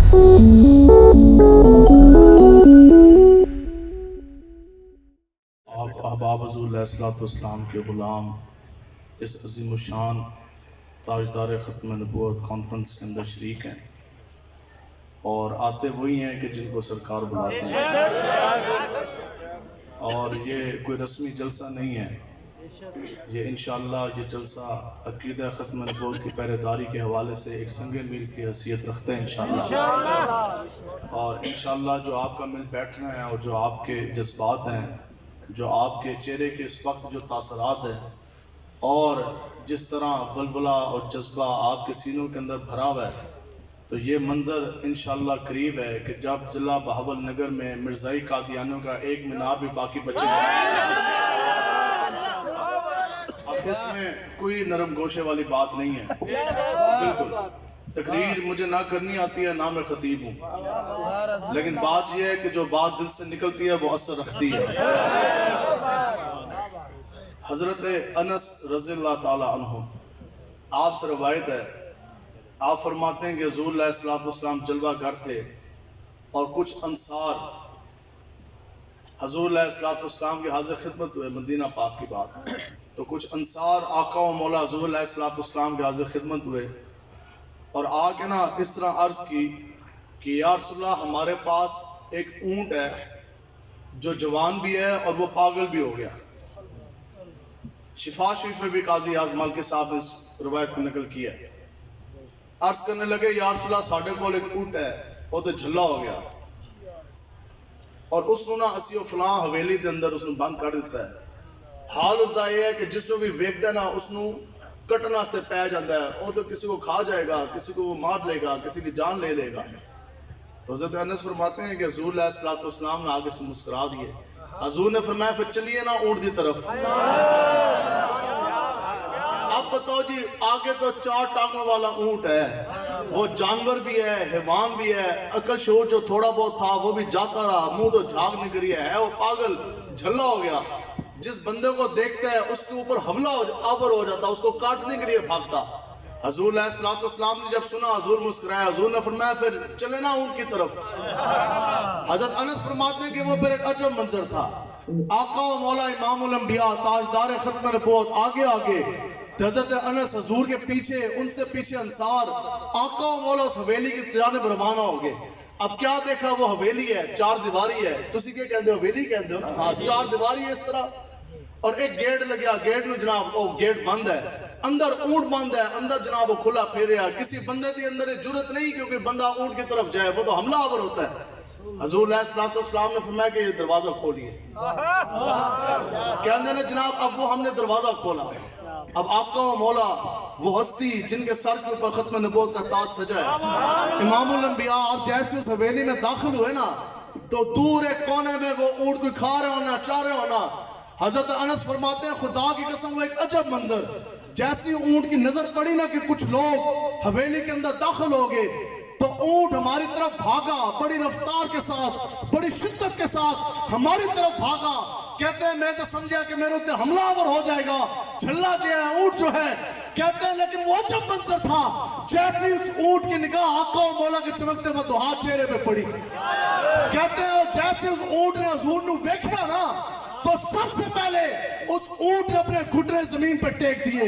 آپ احباب حضور علیہ السلام کے غلام اس عظیم الشان تاجدار ختم نبوت کانفرنس کے اندر شریک ہیں، اور آتے وہی ہیں کہ جن کو سرکار بلاتے ہیں، اور یہ کوئی رسمی جلسہ نہیں ہے، یہ انشاءاللہ یہ جلسہ عقیدہ ختم نبوت کی پہرے داری کے حوالے سے ایک سنگ میل کی حیثیت رکھتے ہیں انشاءاللہ، اور انشاءاللہ جو آپ کا مل بیٹھنا ہے اور جو آپ کے جذبات ہیں، جو آپ کے چہرے کے اس وقت جو تاثرات ہیں، اور جس طرح ولولہ اور جذبہ آپ کے سینوں کے اندر بھرا ہوا ہے، تو یہ منظر انشاءاللہ قریب ہے کہ جب ضلع بہاول نگر میں مرزائی قادیانیوں کا ایک مینار بھی باقی بچے گا۔ اب اس میں کوئی نرم گوشے والی بات نہیں ہے، بالکل تقریر مجھے نہ کرنی آتی ہے، نہ میں خطیب ہوں، لیکن بات یہ ہے کہ جو بات دل سے نکلتی ہے وہ اثر رکھتی ہے۔ حضرت انس رضی اللہ تعالی عنہ، آپ سے روایت ہے، آپ فرماتے ہیں کہ حضور علیہ السلام جلوہ گر تھے، اور کچھ انصار حضور علیہ السلام کی حاضر خدمت ہوئے، مدینہ پاک کی بات، تو کچھ انصار آقا و مولا حضور علیہ السلام کی حاضر خدمت ہوئے، اور آ کے نا اس طرح عرض کی کہ یا رسول اللہ ہمارے پاس ایک اونٹ ہے جو جوان بھی ہے اور وہ پاگل بھی ہو گیا۔ شفا شریف میں بھی قاضی اعظم مالکی صاحب نے اس روایت کو نقل کیا ہے۔ عرض کرنے لگے یا رسول اللہ ساڑھے کول ایک اونٹ ہے وہ تو جھلا ہو گیا، اور اس نے نا اسی و فلاں حویلی دے اندر اس نے بند کر دیتا ہے۔ حال اس دا یہ ہے کہ جس نے بھی ویکھدا ہے نا اس نے کٹن واسطے پہ جاتا ہے، وہ تو کسی کو کھا جائے گا، کسی کو وہ مار لے گا، کسی کی جان لے لے گا۔ تو حضرت انس فرماتے ہیں کہ حضور علیہ السلام نے آگے سے مسکرا دیے، حضور نے فرمایا پھر چلیے نا اونٹ دی طرف۔ اب بتاؤ جی، آگے تو 4 ٹانگوں والا اونٹ ہے، وہ جانور بھی ہے، حیوان بھی ہے، عقل شعور جو تھوڑا بہت تھا وہ بھی جاتا رہا، منہ تو جھاگ نکلی ہے، وہ پاگل جھلا ہو گیا۔ جس بندے کو دیکھتا ہے اس کے اوپر حملہ آور ہو جاتا، اس کو کاٹنے کے لیے بھاگتا۔ حضور علیہ السلام نے جب سنا، حضور مسکرایا، حضور نے فرمایا پھر چلے نا اونٹ کی طرف۔ حضرت انس فرماتے ہیں کہ وہ پھر ایک عجب منظر تھا، آقا و مولا امام الانبیاء تاجدار ختم نبوت آگے آگے، حضرت انس حضور کے پیچھے، ان سے پیچھے انصار، آقا و مولا اس حویلی کی جانب روانہ ہو گئے۔ اب کیا دیکھا، وہ حویلی ہے، 4 دیواری ہے، تسی کیا کہتے ہو، حویلی کہتے ہو نا، 4 دیواری ہے اس طرح، اور ایک گیٹ لگیا، گیٹ میں جناب وہ گیٹ بند ہے، اندر اونٹ بند ہے، اندر جناب وہ کھلا پھیریا، کسی بندے دی اندر جرت نہیں کیونکہ بندہ اونٹ کی طرف جائے، وہ تو حملہ آور ہوتا ہے۔ حضور علیہ السلام نے فرمایا کہ یہ دروازہ کھولیے، کہنے نے جناب اب وہ ہم نے دروازہ کھولا، اب آقا و مولا وہ ہستی جن کے سر کے اوپر ختم نبوت کا تاج سجا ہے، امام الانبیاء، آپ جیسے اس حویلی میں داخل ہوئے نا تو دور ایک کونے میں وہ اونٹ کوئی کھا رہے ہونا، چاہ رہے ہونا۔ حضرت انس فرماتے ہیں خدا کی قسم وہ ایک عجب منظر، جیسی اونٹ کی نظر پڑی نا کہ کچھ لوگ حویلی کے اندر داخل ہو گئے تو اونٹ ہماری طرف بھاگا، بڑی رفتار کے ساتھ، بڑی شدت کے ساتھ ہماری طرف بھاگا۔ کہتے ہیں میں تو سمجھا کہ میرے اوپر حملہ آور ہو جائے گا، جھلا جو ہے اونٹ جو ہے، کہتے ہیں لیکن وہ عجب منظر تھا، جیسی اس اونٹ کی نگاہ آقا و مولا کے چمکتے وہ دعا چہرے پہ پڑی، کہتے ہیں جیسے اس اونٹ نے حضور نے دیکھا نا تو سب سے پہلے اس اونٹ نے اپنے گھٹنے زمین پر ٹیک دیے،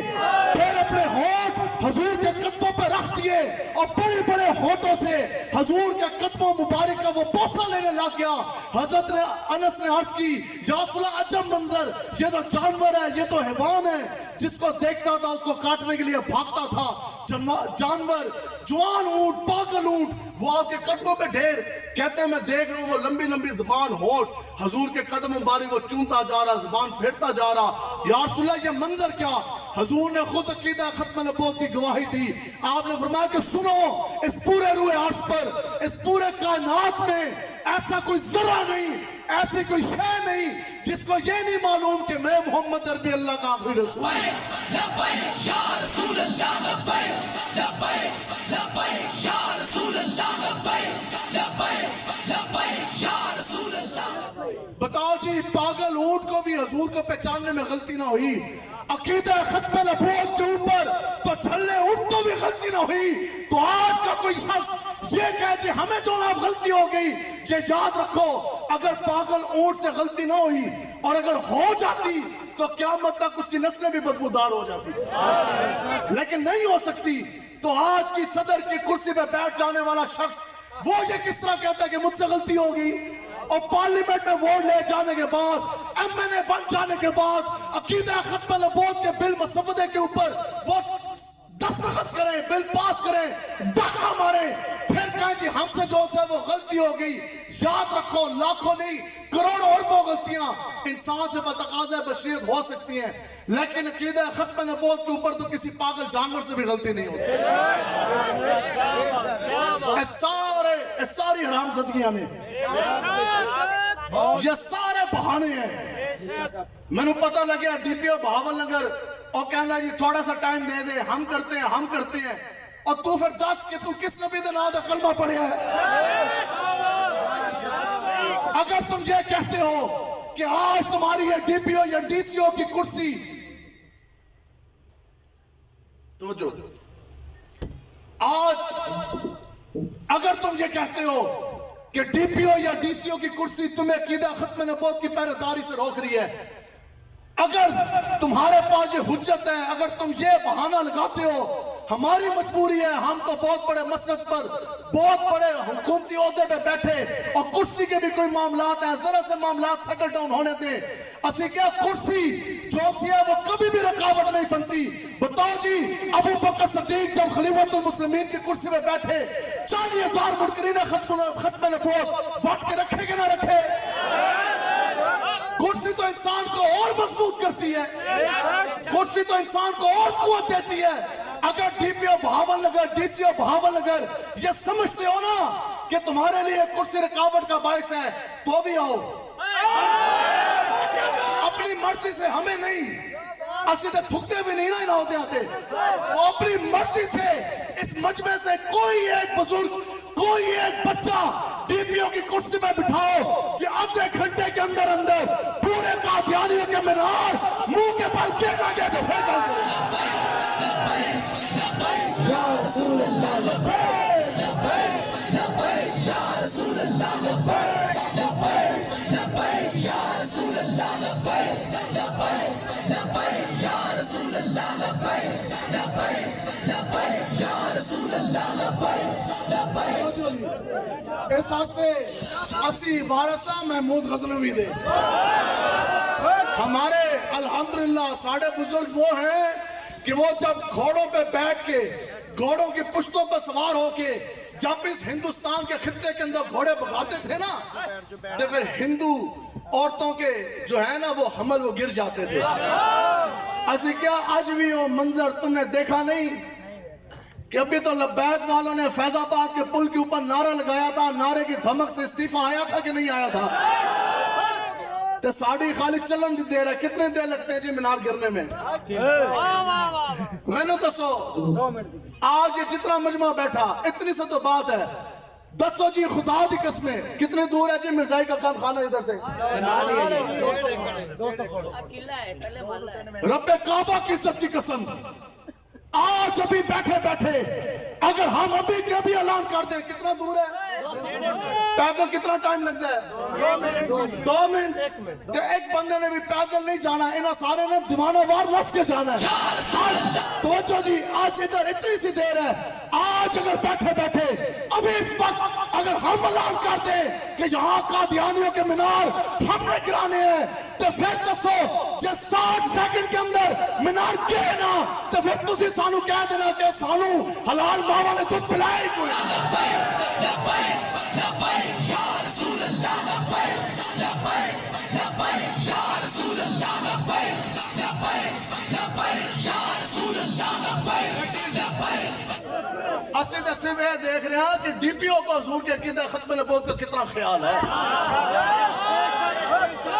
پھر اپنے ہونٹ حضور کے قدموں پر رکھ دیے، اور بڑے بڑے ہونٹوں سے حضور کے قدموں مبارک کا وہ بوسہ لینے لگ گیا۔ حضرت انس نے عرض کی یا رسول اللہ عجب منظر، یہ تو جانور ہے، یہ تو حیوان ہے، جس کو دیکھتا تھا اس کو کاٹنے کے لیے بھاگتا تھا، جانور، جوان اونٹ، پاگل اونٹ، وہ آپ کے قدموں پہ ڈھیر۔ کہتے ہیں میں دیکھ رہا ہوں وہ لمبی لمبی زبان، ہونٹ، حضور کے قدم مبارک وہ چونتا جا رہا، زبان پھیرتا جا رہا۔ یا رسول اللہ یہ منظر کیا؟ حضور نے خود عقیدہ ختم نبوت کی گواہی دی، آپ نے فرمایا کہ سنو، اس پورے روئے عرض پر، اس پورے کائنات میں ایسا کوئی ذرہ نہیں، ایسی کوئی شے نہیں جس کو یہ نہیں معلوم کہ میں محمد عربی اللہ کا آخری رسول ہوں۔ لبیک یا رسول اللہ، لبیک لبیک لبیک یا رسول اللہ، لبیک لبیک لبیک یا رسول اللہ۔ بتاؤ جی، پاگل اونٹ کو بھی حضور کو پہچاننے میں غلطی نہ ہوئی، عقیدہ ختم نبوت کے اوپر تو چھلے اونٹ کو بھی غلطی نہ ہوئی، تو آج کا کوئی شخص یہ کہے جی ہمیں جو نہ غلطی ہو گئی، یہ یاد رکھو اگر پاگل اونٹ سے غلطی نہ ہوئی اور اگر ہو جاتی تو قیامت تک اس کی نسلیں بھی بدبودار ہو جاتی، لیکن نہیں ہو سکتی۔ تو آج کی صدر کی کرسی پہ بیٹھ جانے والا شخص وہ یہ کس طرح کہتا ہے کہ مجھ سے غلطی ہوگی، اور پارلیمنٹ میں ووٹ لے جانے کے بعد، MNA بن جانے کے بعد، عقیدہ ختم نبوت کے بل مسودے کے اوپر وہ دستخط کریں، بل پاس کریں، ڈاکہ ماریں، پھر کہیں جی ہم سے جو ہے وہ غلطی ہو گئی۔ یاد رکھو لاکھوں نہیں کروڑوں اربوں غلطیاں انسان سے بتقاضۂ بشریت ہو سکتی ہیں، لیکن عقیدہ ختم نبوت کے اوپر تو کسی پاگل جانور سے بھی غلطی نہیں ہو سکتی۔ یہ ساری حرامزادیاں نے، یہ سارے بہانے ہیں۔ میں نے پتہ لگیا DPO بہاول نگر اور کہنا جی تھوڑا سا ٹائم دے دے، ہم کرتے ہیں، اور تو پھر دس کہ تو کس نبی دے نام دا کلمہ پڑھیا ہے۔ اگر تم یہ کہتے ہو کہ آج تمہاری یہ DPO یا DCO کی کرسی، توجہ، آج اگر تم یہ کہتے ہو کہ DPO یا DCO کی کرسی تمہیں عقیدہ ختم نبوت کی پہرے داری سے روک رہی ہے، اگر تمہارے پاس یہ حجت ہے، اگر تم یہ بہانہ لگاتے ہو، ہماری مجبوری ہے، ہم تو بہت بڑے مسجد پر بہت بڑے حکومتی عہدے پہ بیٹھے اور کرسی کے بھی کوئی معاملات ہیں، ذرا سے معاملات سیٹل ڈاؤن ہونے دیں۔ اسی کیا کرسی جو سی ہے وہ کبھی بھی رکاوٹ نہیں بنتی۔ بتاؤ جی ابو بکر صدیق جب خلیفۃ المسلمین کی کرسی پہ بیٹھے 40,000 منکرین ختم نبوت وقت کے رکھے کہ نہ رکھے؟ کرسی تو انسان کو اور مضبوط کرتی ہے، کرسی تو انسان کو اور قوت دیتی ہے۔ اگر DPO بہاول نگر، DCO بہاول نگر یہ سمجھتے ہو نا کہ تمہارے لیے کرسی رکاوٹ کا باعث ہے تو بھی آؤ، اپنی مرضی سے، ہمیں نہیں، اسی تے تھکتے بھی نہیں نا ہوتے آتے، تو اپنی مرضی سے اس مجمع سے کوئی ایک بزرگ، کوئی ایک بچہ DPO کی کرسی میں بٹھاؤ کہ آدھے گھنٹے کے اندر پورے قادیانیوں کے مینار منہ کے بل گرنا گیا تو پھر گل کریں۔ یا رسول اللہ لبیک لبیک لبیک یا رسول اللہ لبیک لبیک لبیک یا رسول اللہ لبیک لبیک لبیک یا رسول اللہ لبیک لبیک لبیک یا رسول اللہ لبیک لبیک۔ اس واسطے اسی وارثہ محمود غزنوی دے ہمارے الحمدللہ ساڑھے بزرگ وہ ہیں کہ وہ جب گھوڑوں پہ بیٹھ کے، گھوڑوں کی پشتوں پہ سوار ہو کے جب اس ہندوستان کے خطے کے اندر گھوڑے بگاتے تھے نا، تو پھر ہندو عورتوں کے جو ہے نا وہ حمل وہ گر جاتے تھے۔ ایسے کیا آج بھی وہ منظر تم نے دیکھا نہیں کہ ابھی تو لبیک والوں نے فیض آباد کے پل کے اوپر نعرہ لگایا تھا، نعرے کی دھمک سے استعفیٰ آیا تھا کہ نہیں آیا تھا؟ تو ساڑھی خالی چلن دی دیر ہے، کتنے دیر لگتے ہیں جی مینار گرنے میں؟ میں نے تو سو آج یہ جتنا مجمع بیٹھا اتنی سے تو بات ہے، دسو جی خدا دی قسمیں کتنے دور ہے جی مرزائی کا قد خانہ ادھر سے؟ رب کعبہ کی عزت کی قسم، آج ابھی بیٹھے بیٹھے اگر ہم ابھی کے ابھی اعلان کر دیں کتنا دور ہے؟ پیدل کتنا ٹائم لگتا ہے؟ 2 منٹ۔ تو ایک بندے نے بھی پیدل نہیں جانا، انہاں سارے نے دیوانہ وار نس کے جانا ہے۔ توجہ جی آج ادھر اتنی سی دیر ہے، آج اگر بیٹھے بیٹھے ابھی اس وقت اگر ہم اعلان کر دیں کہ یہاں قادیانیوں کے مینار ہم نے گرانے ہیں، تو پھر دسو جے 60 سیکنڈ کے اندر مینار گرے نا تو پھر تسی سانو کہہ دینا کہ سانو حلال ماما نے دودھ پلائی کوئی۔ اسی سے میں دیکھ رہے ہیں کہ DPO کو حضور کے عقیدہ ختم نبوت کا کتنا خیال ہے۔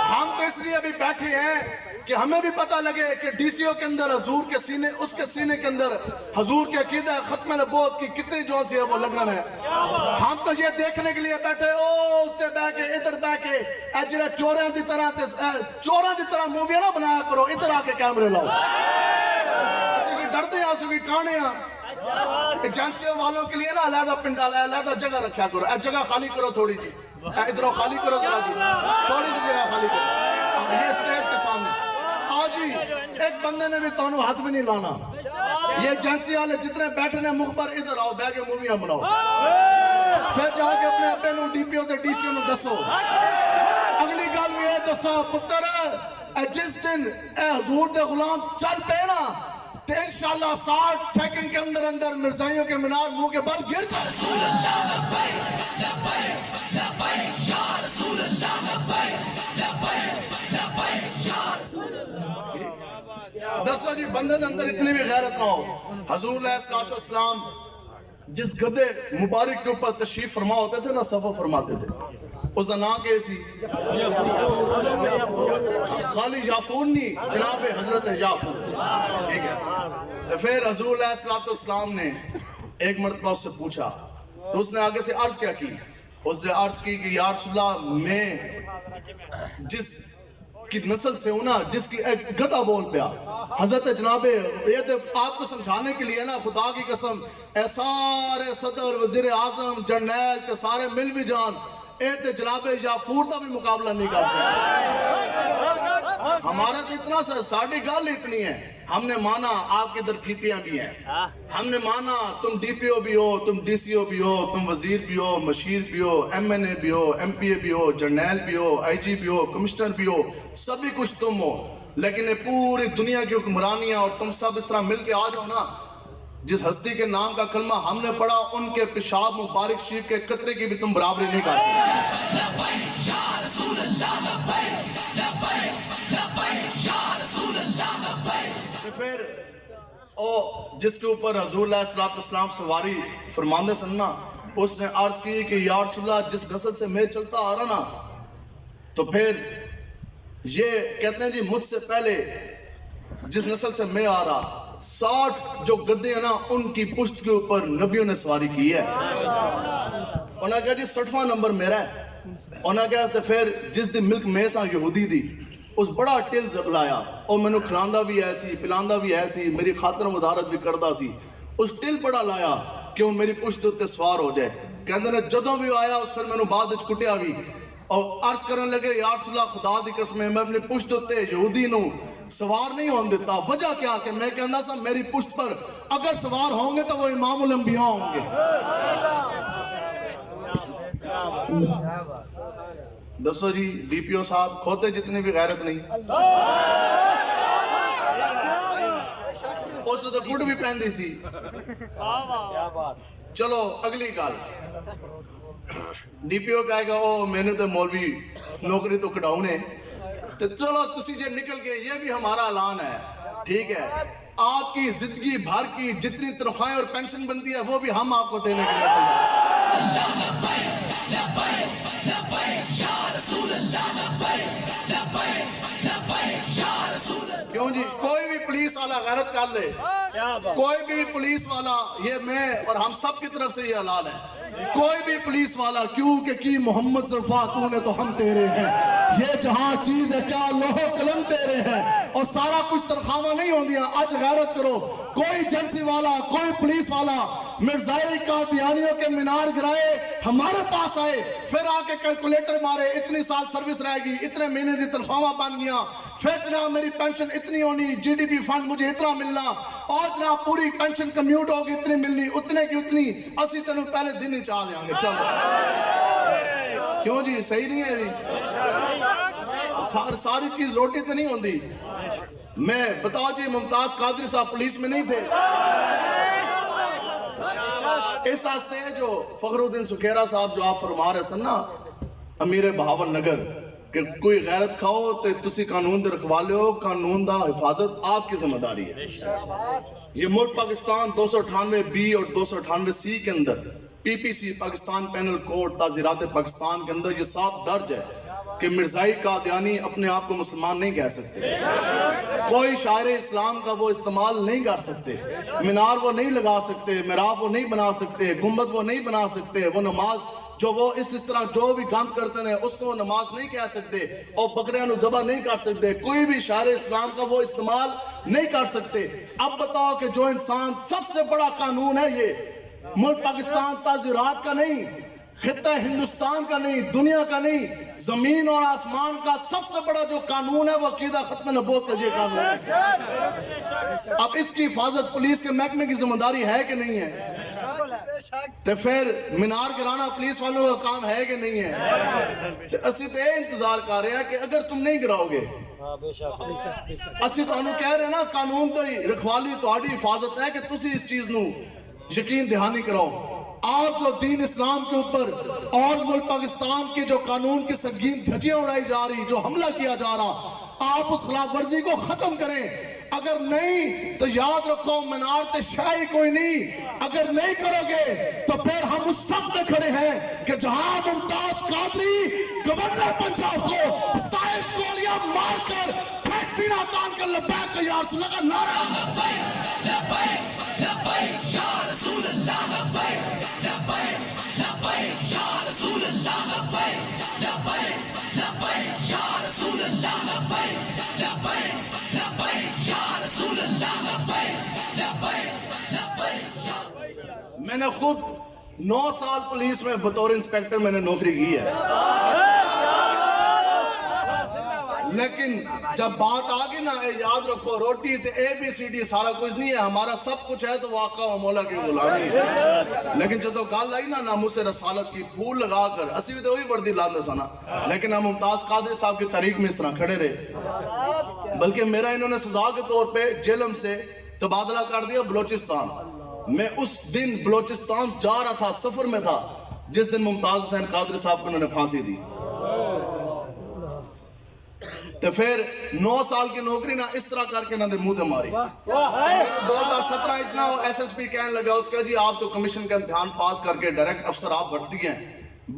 ہم تو اس لیے ابھی بیٹھے ہیں کہ ہمیں بھی پتہ لگے کہ ڈی سی او کے اندر حضور کے سینے، اس کے سینے کے اندر حضور کے عقیدہ ختم نبوت کی کتنی جو سی ہے وہ لگن ہے. ہم تو یہ دیکھنے کے لیے بیٹھے او اتنے بہ کے ادھر بہ کے اے جڑے چوراں دی طرح موویاں نہ بنایا کرو، ادھر آ کے کیمرے لاؤ. اسی بھی ڈرتے ہیں، اسی بھی کانے ہیں. ایجنسیوں والوں کے لیے نا علیحدہ پنڈال علیحدہ جگہ رکھا کرو. اے جگہ خالی کرو تھوڑی جی، ادھر خالی کرو ذرا جی، تھوڑی سی جگہ خالی کرو. یہ اسٹیج کے سامنے آج ہی ایک بندے نے بھی تانوں ہاتھ بھی نہیں لانا. یہ ایجنسی والے جتنے بیٹھے ہیں مخبر ادھر آؤ، بہ کے موویاں بناؤ. پھر جا کے اپنے ابے نو ڈی پی او تے ڈی سی او نو دسو. اگلی گل بھی یہ دسو پتر جس دن اے حضور دے غلام چل پے نا تے انشاءاللہ 60 سیکنڈ کے اندر اندر مرزائیوں کے مینار منہ کے بل گر جائے. رسول اللہ لبیک لبیک لبیک یا رسول اللہ لبیک لبیک لبیک یا رسول اللہ. دسو جی بندے دے اندر اتنی بھی غیرت نہ ہو. حضور علیہ الصلوۃ والسلام جس گدے مبارک کے اوپر تشریف فرما ہوتے تھے نا، سفر فرماتے تھے، اس کا نام کیا سی؟ خالی یافور نہیں، جناب حضرت یافور. ٹھیک ہے. پھر حضور علیہ الصلوۃ والسلام نے ایک مرتبہ اس سے پوچھا تو اس نے آگے سے عرض کیا کی؟ اس نے عرض کی کہ یا رسول اللہ میں جس کی نسل سے ہوں نا، جس کی ایک گدھا بول پیا. حضرت جناب یہ تو آپ کو سمجھانے کے لیے نا، خدا کی قسم اے سارے صدر وزیر اعظم جرنیل تے سارے مل بھی جان اے تے جناب یافور دا بھی مقابلہ نہیں کر سکتے. ہمارا تو اتنا سا ساڑھی گال اتنی ہے. ہم نے مانا آپ کی در پھیتیاں بھی ہیں، ہم نے مانا تم ڈی پی او بھی ہو، تم ڈی سی او بھی ہو، تم وزیر بھی ہو، مشیر بھی ہو، ایم این اے بھی ہو، ایم پی اے بھی ہو، جرنیل بھی ہو، آئی جی بھی ہو، کمشنر بھی ہو، سبھی کچھ تم ہو. لیکن یہ پوری دنیا کی حکمرانیاں اور تم سب اس طرح مل کے آ جاؤ نا. جس ہستی کے نام کا کلمہ ہم نے پڑھا ان کے پیشاب مبارک شریف کے قطرے کی بھی تم برابری نہیں کر سکتے. لبیک یا رسول اللہ لبیک لبیک لبیک یا رسول اللہ لبیک. پھر جس کے اوپر حضور علیہ الصلوۃ والسلام سواری فرماندے سننا، اس نے عرض کی کہ یا رسول اللہ جس نسل سے میں چلتا آ رہا نا، تو پھر یہ کہتے ہیں جی مجھ سے پہلے جس نسل سے میں آ رہا 60 جو گدے ہیں نا ان کی پشت کے اوپر نبیوں نے سواری کی ہے. انہوں نے کہا جی 60واں نمبر میرا ہے. انہوں نے کہا تو پھر جس دی ملک میں سا یہودی دی اس بڑا ٹل لایا، اور میں نے کھلاندہ بھی ایسی پلاندہ بھی ایسی، میری خاطر مدارت بھی کردہ سی. اس ٹل بڑا لایا کہ وہ میری پشت تے سوار ہو جائے. کہندے نے جدوں بھی آیا اس پھر میں نے بعد وچ کٹیا بھی اور عرض کرنے لگے یا رسول اللہ خدا دی قسم میں اپنی پشت تے یہودی نو سوار نہیں ہون دیتا. وجہ کیا کہ میں کہندا سا میری پشت پر اگر سوار ہوں گے تو وہ امام الانبیاء ہوں گے. دسو جی ڈی پی او صاحب کھوتے جتنی بھی غیرت نہیں. اس تو گڑ بھی پہندی سی. چلو اگلی گل ڈی پی او کہے گا او میں نے تو مولوی نوکری تو کٹاؤنے. تو چلو تسی جے نکل گئے یہ بھی ہمارا اعلان ہے. ٹھیک ہے آپ کی زندگی بھر کی جتنی تنخواہیں اور پینشن بنتی ہے وہ بھی ہم آپ کو دینے کے لیے تیار ہیں. کیوں جی کوئی بھی پولیس والا غیرت کر لے، کوئی بھی پولیس والا، یہ میں اور ہم سب کی طرف سے یہ اعلان ہے، کوئی بھی پولیس والا کیوں کہ محمد صرفا تو نے تو ہم تیرے ہیں، یہ جہاں چیز ہے کیا لوہ قلم تیرے ہیں، اور سارا کچھ تنخواہ نہیں ہوں دیا. آج غیرت کرو. کوئی ایجنسی والا کوئی پولیس والا مرزائی قادیانیوں کے مینار گرائے ہمارے پاس آئے پھر آ کے کیلکولیٹر مارے اتنی سال سروس رہے گی، اتنے مہینے دی تنخواہ بن گیا، پھر جناب میری پینشن اتنی ہونی، جی ڈی پی فنڈ مجھے اتنا ملنا، اور جناب پوری پینشن کمیوٹ ہوگی اتنی ملنی، اتنے کی اتنی اسی تنوں پہلے دن ہی چاہ دیں گے. چلو کیوں جی صحیح نہیں ہے جی. ساری چیز روٹی تو نہیں ہوندی. میں بتاؤ جی ممتاز قادری صاحب پولیس میں نہیں تھے. اس واسطے جو فخر الدین سکھیرا صاحب جو آپ فرما رہے سن نا امیر بہاول نگر کہ کوئی غیرت کھاؤ تو تسی قانون دے رکھوالے ہو، قانون دا حفاظت آپ کی ذمہ داری ہے. یہ ملک پاکستان 298 بی اور 298 سی کے اندر پی پی سی پاکستان پینل کوڈ تعزیرات پاکستان کے اندر یہ صاف درج ہے کہ مرزائی قادیانی اپنے آپ کو مسلمان نہیں کہہ سکتے، کوئی شاعر اسلام کا وہ استعمال نہیں کر سکتے، مینار وہ نہیں لگا سکتے، محراب وہ نہیں بنا سکتے، گنبد وہ نہیں بنا سکتے، وہ نماز جو وہ اس طرح جو بھی گند کرتے ہیں اس کو نماز نہیں کہہ سکتے، اور بکریاں نو ذبح نہیں کر سکتے، کوئی بھی شاعر اسلام کا وہ استعمال نہیں کر سکتے۔ اب بتاؤ کہ جو انسان سب سے بڑا قانون ہے، یہ ملک پاکستان تعزیرات کا نہیں، خطہ ہندوستان کا نہیں، دنیا کا نہیں، زمین اور آسمان کا سب سے بڑا جو قانون ہے وہ عقیدہ ختم نبوت کا یہ قانون ہے۔ اب اس کی حفاظت پولیس کے محکمے کی ذمہ داری ہے کہ نہیں ہے؟ تو پھر مینار گرانا پولیس والوں کا کام ہے کہ نہیں ہے؟ اسی تو یہ انتظار کر رہے ہیں کہ اگر تم نہیں گراؤ گے، اسی تو انہوں کہہ رہے ہیں نا قانون تو رکھوالی تہاڈی حفاظت ہے کہ تسی اس چیز نو یقین دہانی کراؤ۔ آج جو دین اسلام کے اوپر اور ملک پاکستان کے جو قانون کی سنگین دھجیاں اڑائی جا رہی، جو حملہ کیا جا رہا، آپ اس خلاف ورزی کو ختم کریں۔ اگر نہیں تو یاد رکھو مینار تے شاہی کوئی نہیں، اگر نہیں کرو گے تو پھر ہم اس سب میں کھڑے ہیں کہ جہاں ممتاز قادری گورنر پنجاب کو 27 گولیاں مار کر پھر سینہ تان کر لبیک یا رسول اللہ کا نعرہ لبیک لبیک یا رسول اللہ، لبیک لبیک لبیک یا رسول اللہ، لبیک لبیک لبیک یا رسول اللہ، لبیک لبیک لبیک یا رسول اللہ، لبیک لبیک لبیک یا۔ میں نے خود 9 سال پولیس میں بطور انسپیکٹر میں نے نوکری کی ہے، لیکن جب بات آگی نا یاد رکھو روٹی تے ABCD سارا کچھ نہیں ہے، ہمارا سب کچھ ہے تو وہ آقا و مولا کی غلامی ہے۔ لیکن جب گل آئی نا ناموس رسالت کی پھول لگا کر، اسی بھی تو وہی وردی لاندے سنا، لیکن ہم ممتاز قادری صاحب کی تحریک میں اس طرح کھڑے رہے، بلکہ میرا انہوں نے سزا کے طور پہ جیلم سے تبادلہ کر دیا بلوچستان۔ میں اس دن بلوچستان جا رہا تھا، سفر میں تھا، جس دن ممتاز حسین قادری صاحب کو انہوں نے پھانسی دی۔ تو پھر 9 سال کی نوکری نہ اس طرح کر کے نہ دے منہ دے ماری۔ 2017 اچنا وہ SSP کہنے لگا، اس کا جی آپ تو کمیشن کا امتحان پاس کر کے ڈائریکٹ افسر آپ بڑھتی ہیں،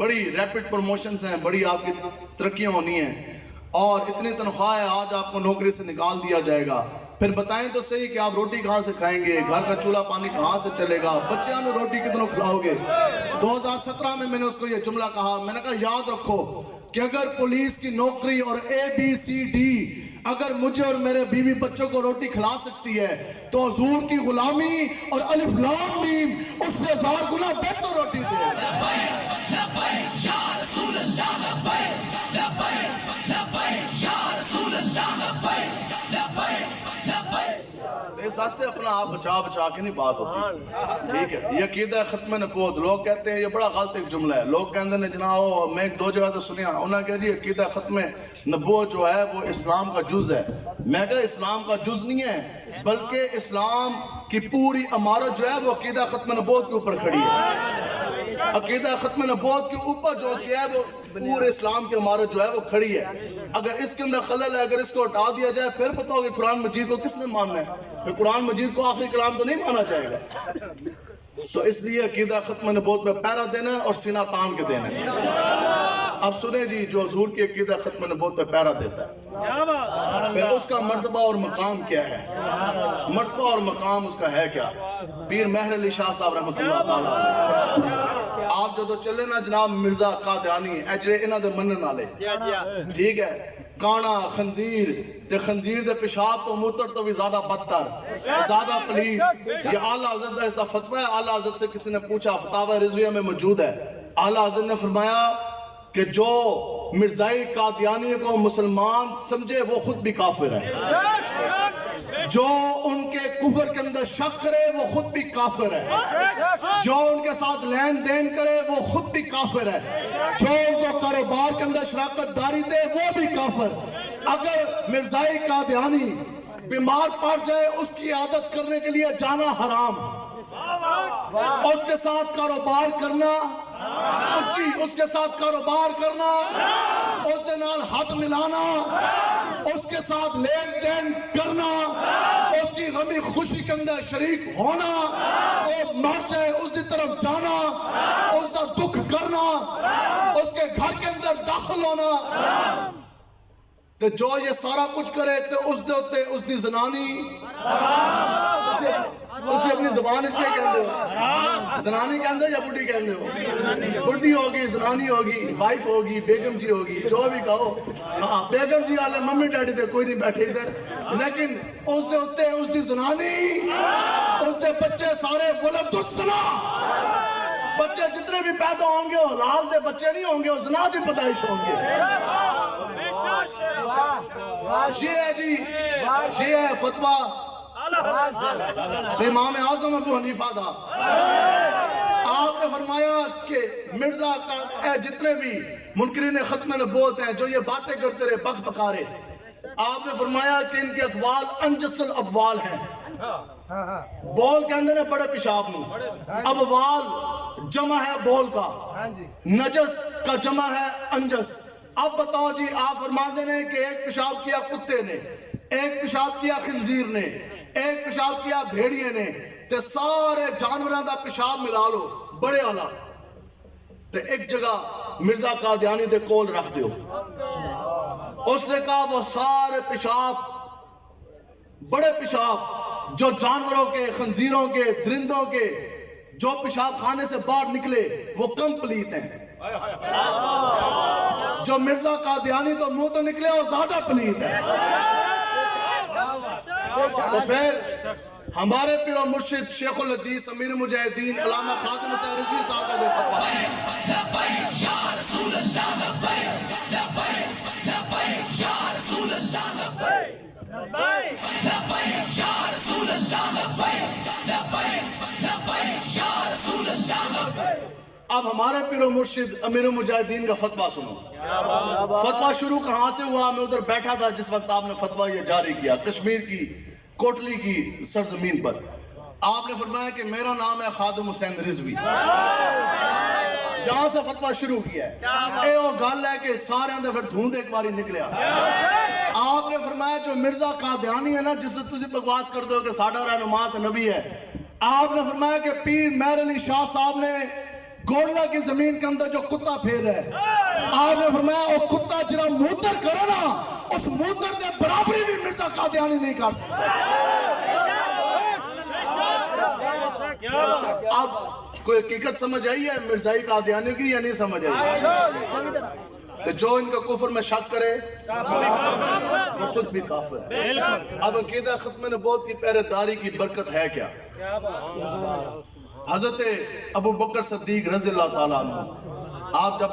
بڑی ریپڈ پروموشنز ہیں، بڑی آپ کی ترقیاں ہونی ہیں، اور اتنی تنخواہ ہے، آج آپ کو نوکری سے نکال دیا جائے گا۔ پھر بتائیں تو صحیح کہ آپ روٹی کہاں سے کھائیں گے، گھر کا چولہا پانی کہاں سے چلے گا، بچیاں نے روٹی کتنوں کھلاؤ گے۔ 2017 میں نے اس کو یہ جملہ کہا، میں نے کہا یاد رکھو کہ اگر پولیس کی نوکری اور ABCD اگر مجھے اور میرے بیوی بچوں کو روٹی کھلا سکتی ہے تو حضور کی غلامی اور الف لام میم اس سے 1000 گنا بہتر روٹی دے۔ لبیک لبیک یا رسول اللہ، لبیک لبیک لبیک یا رسول اللہ، لبیک لبیک لبیک۔ اس واسطے اپنا آپ بچا بچا کے نہیں بات ہوتی، ٹھیک ہے؟ یہ عقیدہ ختم نبوت، لوگ کہتے ہیں یہ بڑا غلط ایک جملہ ہے، لوگ کہتے ہیں جناب میں 2 جگہ تو سنیا، انہوں نے کہا جی عقیدہ ختم نبوت جو ہے وہ اسلام کا جز ہے۔ میں کہا اسلام کا جز نہیں ہے، بلکہ اسلام کی پوری عمارت جو ہے وہ عقیدہ ختم نبوت کے اوپر کھڑی ہے۔ عقیدہ ختم نبوت کے اوپر جو چیز ہے وہ پورے اسلام کی عمارت جو ہے وہ کھڑی ہے۔ اگر اس کے اندر خلل ہے، اگر اس کو ہٹا دیا جائے، پھر بتاؤ کہ قرآن مجید کو کس نے ماننا ہے؟ پھر قرآن مجید کو آخری کلام تو نہیں مانا جائے گا۔ تو اس لیے عقیدہ ختم نبوت میں پیرا دینا ہے اور سینہ تان کے دینا ہے۔ اب سنیں جی، جو حضور کی عقیدہ ختم نبوت پہ پیرا دیتا ہے پھر اس کا مرتبہ اور مقام کیا ہے؟ مرتبہ اور مقام اس کا ہے کیا؟ پیر مہر علی شاہ صاحب رحمۃ اللہ تعالیٰ، آپ جو چلے نا جناب مرزا قادیانی اجرے انہاں دے منن والے، ٹھیک ہے، کانا خنزیر تے خنزیر دے پیشاب تو موتر تو بھی زیادہ بدتر، زیادہ پلید۔ یہ اعلیٰ حضرت کا اس کا فتویٰ ہے، اعلیٰ حضرت سے کسی نے پوچھا، فتاوی رضویہ میں موجود ہے، اعلیٰ حضرت نے فرمایا کہ جو مرزائی قادیانی کو مسلمان سمجھے وہ خود بھی کافر ہے، جو ان کے کفر کے اندر شک کرے وہ خود بھی کافر ہے، جو ان کے ساتھ لین دین کرے وہ خود بھی کافر ہے، جو ان کو کاروبار کے اندر شراکت داری دے وہ بھی کافر۔ اگر مرزائی قادیانی بیمار پڑ جائے اس کی عادت کرنے کے لیے جانا حرام، اس کے ساتھ کاروبار کرنا، اس کے ساتھ کاروبار کرنا، اس کے نال ہاتھ ملانا، اس کے ساتھ لین دین کرنا، اس کی غمی خوشی کے اندر شریک ہونا، اور مر جائے اس کی طرف جانا، اس کا دکھ کرنا، اس کے گھر کے اندر داخل ہونا، تے جو یہ سارا کچھ کرے تے اس دے ہوتے اس دی زنانی تسی اپنی زبان اس پہ کہندے ہو زنانی کہندے ہو یا بڑھی کہندے ہو بڑھی ہوگی زنانی ہوگی وائف ہوگی بیگم جی ہوگی جو بھی کہو ہاں بیگم جی والے ممی ڈیڈی تے کوئی نہیں بیٹھے ادھر لیکن اس دے ہوتے اس دی زنانی اس دے بچے سارے ولد الزنا بچے جتنے بھی پیدا ہوں گے وہ حلال دے بچے نہیں ہوں گے وہ زنا دی پیدائش ہوں گے یہ ہے جی یہ ہے فتویٰ تو امام اعظم ابو حنیفہ دا آپ نے فرمایا کہ مرزا کا جتنے بھی منکرین ختم نبوت ہیں جو یہ باتیں کرتے رہے بک بکارے آپ نے فرمایا کہ ان کے اقوال انجس الابوال ہیں بول کے اندر بڑے پیشاب میں ابوال جمع ہے بول کا نجس کا جمع ہے انجس اب بتاؤ جی آپ فرما دینے کہ ایک پیشاب کیا کتے نے ایک پیشاب کیا خنزیر نے ایک پیشاب کیا بھیڑیے نے تے سارے جانوراں دا پیشاب ملا لو بڑے والا تے ایک جگہ مرزا قادیانی دے کول رکھ دیو اس نے کہا وہ سارے پیشاب بڑے پیشاب جو جانوروں کے خنزیروں کے درندوں کے جو پیشاب خانے سے باہر نکلے وہ کمپلیٹ ہیں جو مرزا قادیانی تو منہ تو نکلے وہ زیادہ پلیت ہے تو پھر ہمارے پیر و مرشد شیخ الحدیث امیر مجاہدین علامہ خادم حسین رضوی صاحب کا دے فتویٰ لبیک یا رسول اللہ لبیک لبیک لبیک یا رسول اللہ لبیک لبیک یا رسول اللہ لبیک لبیک لبیک یا رسول اللہ لبیک اب ہمارے پیر و مرشد امیر مجاہدین کا فتویٰ سنو فتویٰ شروع کہاں سے ہوا میں ادھر بیٹھا تھا جس وقت آپ نے فتویٰ یہ جاری کیا کشمیر کی کوٹلی کی سرزمین پر آپ نے فرمایا کہ میرا نام ہے خادم حسین رضوی جہاں سے فتویٰ شروع کیا ہے اے وہ گل ہے کہ سارے اندر پھر دھوند ایک باری نکلیا آپ نے فرمایا جو مرزا قادیانی ہے نا جس سے تسی بکواس کر دو کہ ساڈا رہنما تے نبی ہے آپ نے فرمایا کہ پیر مہر علی شاہ صاحب نے گولڈا کی زمین کے اندر جو کتا پھیر ہے آپ نے فرمایا وہ کتا جنہا موتر کرے نا اس موتر دے برابری بھی مرزا قادیانی نہیں کر سکتا اب کوئی حقیقت سمجھ آئی ہے مرزائی قادیانی کی یا نہیں سمجھ آئی تو جو ان کا کفر میں شک کرے وہ خود بھی کافر ہے اب عقیدہ ختم نبوت کی پہرے داری کی برکت ہے کیا حضرت ابو بکر صدیق رضی اللہ تعالیٰ عنہ آپ جب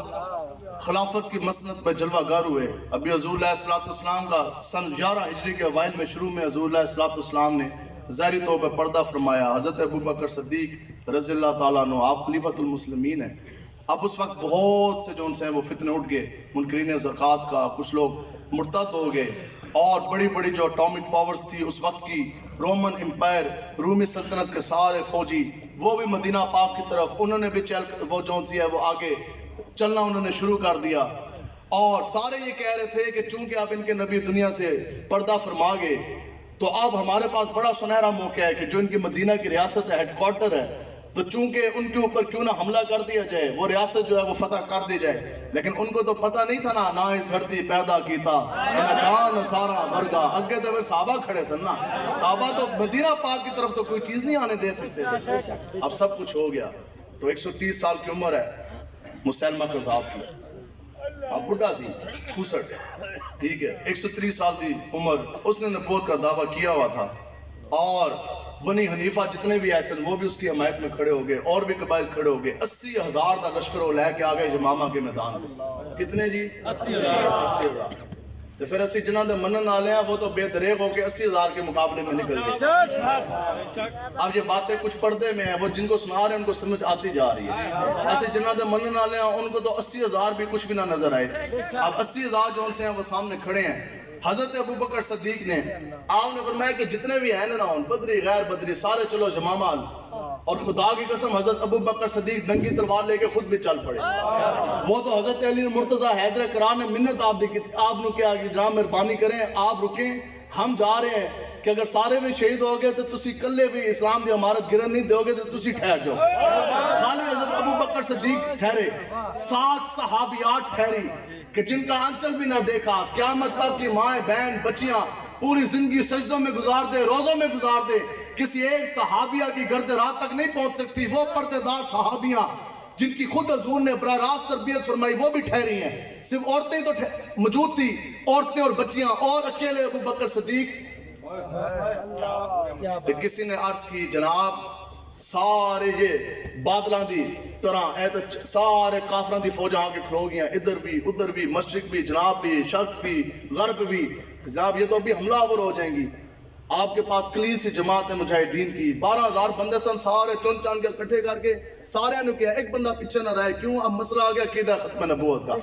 خلافت کی مسند پہ جلوہ گر ہوئے ابھی حضور علیہ السلام کا سن 11 ہجری کے اوائل میں شروع میں حضور علیہ السلام نے ظاہری طور پہ پردہ فرمایا حضرت ابو بکر صدیق رضی اللہ تعالیٰ عنہ آپ خلیفۃ المسلمین ہیں اب اس وقت بہت سے جو ان سے وہ فتنے اٹھ گئے منکرین زکوٰۃ کا کچھ لوگ مرتد ہو گئے اور بڑی بڑی جو اٹامک پاورز تھی اس وقت کی رومن امپائر رومی سلطنت کے سارے فوجی وہ بھی مدینہ پاک کی طرف انہوں نے بھی وہ جو سی ہے وہ آگے چلنا انہوں نے شروع کر دیا اور سارے یہ کہہ رہے تھے کہ چونکہ آپ ان کے نبی دنیا سے پردہ فرما گئے تو اب ہمارے پاس بڑا سنہرا موقع ہے کہ جو ان کی مدینہ کی ریاست ہے ہیڈ کوارٹر ہے تو چونکہ ان کے اوپر کیوں نہ حملہ کر دیا جائے وہ ریاست جو ہے وہ فتح کر دی جائے لیکن ان کو تو پتہ نہیں تھا نا اس دھرتی پیدا کیتا جان سارا مرگا اگے تو پھر صحابہ کھڑے سن نا صحابہ تو مدینہ پاک کی طرف تو کوئی چیز نہیں آنے دے سکتے تھے اب سب کچھ ہو گیا تو 130 سال کی عمر ہے مسلمہ کذاب کی اب بڑھا سی 64 ٹھیک ہے 130 سال کی عمر اس نے نبوت کا دعویٰ کیا ہوا تھا اور بنی حنیفہ جتنے بھی ایسے وہ بھی اس کی حمایت میں کھڑے ہو گئے اور بھی قبائل کھڑے ہو گئے 80,000 کا لشکر وہ لے کے آ گئے یمامہ کے میدان میں کتنے جی 80,000 تو پھر اسی جنہاں دے منن والے ہیں وہ تو بے دریغ ہو کے 80,000 کے مقابلے میں نکل گئے اب یہ باتیں کچھ پردے میں ہیں وہ جن کو سنا رہے ہیں ان کو سمجھ آتی جا رہی ہے ایسے جنہاں دے منن والے ہیں ان کو تو 80,000 بھی کچھ بھی نہ نظر آئے اب 80,000 جو ان سے ہیں وہ سامنے کھڑے ہیں حضرت ابو بکر صدیق نے آپ نے فرمایا کہ جتنے بھی ہیں نا بدری غیر بدری سارے چلو جمامہ اور خدا کی قسم حضرت ابو بکر صدیق ننگی تلوار لے کے خود بھی چل پڑے وہ تو حضرت علی مرتضیٰ حیدر کرام نے منت آپ نے کیا کہ جناب مہربانی کریں آپ رکیں ہم جا رہے ہیں کہ اگر سارے بھی شہید ہو گئے تو تسی کلے بھی اسلام دی عمارت گرن نہیں دو گے تو تسی ٹھہر جاؤ خالی حضرت ابو بکر بکر صدیق ٹھہرے، 7 صحابیات ٹھہری کہ جن کا آنچل بھی نہ دیکھا، قیامت تک کی مائیں بہن بچیاں پوری زندگی سجدوں میں گزار دے، روزوں میں گزار دے، کسی ایک صحابیہ کی گرد رات تک نہیں پہنچ سکتی، وہ پردے دار صحابیاں جن کی خود حضور نے براہ راست تربیت فرمائی وہ بھی ٹھہری ہیں، صرف عورتیں تو موجود تھی، عورتیں اور بچیاں، اور اکیلے ابو بکر صدیق۔ تو کسی نے عرض کی جناب سارے یہ بادلاں دی طرح سارے کافراں دی فوجاں آگے کھلو گیا، ادھر بھی مشرق بھی، جناب بھی، شرق بھی، غرب بھی، جناب یہ تو ابھی حملہ آور ہو جائیں گی۔ آپ کے پاس کلیل سی جماعت ہے مجاہدین کی، 12,000 بندے سن، سارے چن چان کے اکٹھے کر کے سارے نے کیا، ایک بندہ پیچھے نہ رہے، کیوں؟ اب مسئلہ آ گیا عقیدہ ختم نبوت کا،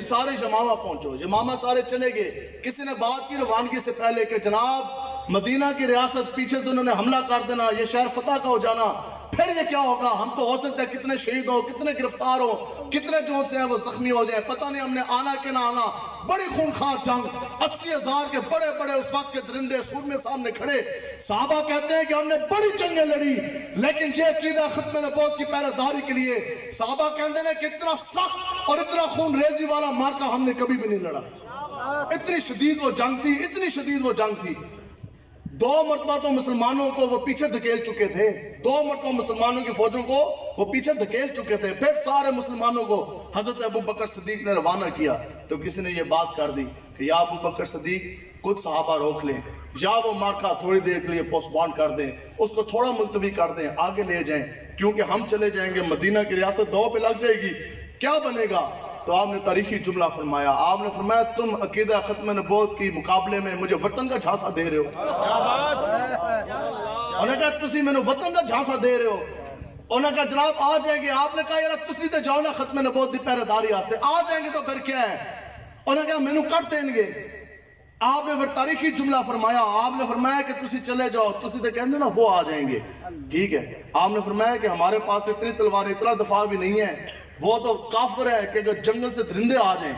سارے یمامہ پہنچو، یمامہ سارے چلے گئے۔ کسی نے بات کی روانگی سے پہلے کہ جناب مدینہ کی ریاست پیچھے سے انہوں نے حملہ کر دینا، یہ شہر فتح کا ہو جانا، پھر یہ کیا ہوگا؟ ہم تو ہو سکتا ہے کتنے شہید ہو، کتنے گرفتار ہو، کتنے جو سے ہیں وہ زخمی ہو جائیں، پتہ نہیں ہم نے آنا کہ نہ آنا۔ بڑی خونخوار جنگ، 80,000 کے بڑے بڑے اس وقت کے درندے سور میں سامنے کھڑے، صحابہ کہتے ہیں کہ ہم نے بڑی جنگیں لڑی، لیکن یہ عقیدہ ختم نبوت کی پہرے داری کے لیے صحابہ کہتے ہیں کہ اتنا سخت اور اتنا خون ریزی والا مارکا ہم نے کبھی بھی نہیں لڑا۔ اتنی شدید وہ جنگ تھی، اتنی شدید وہ جنگ تھی۔ 2 مرتبہ تو مسلمانوں کو وہ پیچھے دھکیل چکے تھے، 2 مرتبہ مسلمانوں کی فوجوں کو وہ پیچھے دھکیل چکے تھے، پھر سارے مسلمانوں کو حضرت ابو بکر صدیق نے روانہ کیا۔ تو کسی نے یہ بات کر دی کہ یا ابو بکر صدیق کچھ صحابہ روک لیں، یا وہ مارکا تھوڑی دیر کے لیے پوسٹ پون کر دیں، اس کو تھوڑا ملتوی کر دیں، آگے لے جائیں، کیونکہ ہم چلے جائیں گے مدینہ کی ریاست دو پہ لگ جائے گی، کیا بنے گا؟ تو آپ نے تاریخی جملہ فرمایا، آپ نے فرمایا تم عقیدہ ختم نبوت کی مقابلے میں مجھے وطن کا جھانسا دے رہے ہو۔ انہوں نے کہا تسی میں نے وطن کا جھانسا دے رہے ہو۔ انہوں نے کہا جناب آ جائیں گے، آپ نے کہا یار تسی تے جاؤ نا ختم نبوت دی پہرے داری آستے، آ جائیں گے تو پھر کیا ہے؟ انہوں نے کہا میں نے کٹ دیں گے۔ آپ نے پھر تاریخی جملہ فرمایا، آپ نے فرمایا کہ تسی چلے جاؤ، تسی تے کہندے نا وہ آ جائیں گے، ٹھیک ہے۔ آپ نے فرمایا کہ ہمارے پاس تو اتنی تلوار اتنا دفاع بھی نہیں ہے، وہ تو کافر ہے کہ اگر جنگل سے درندے آ جائیں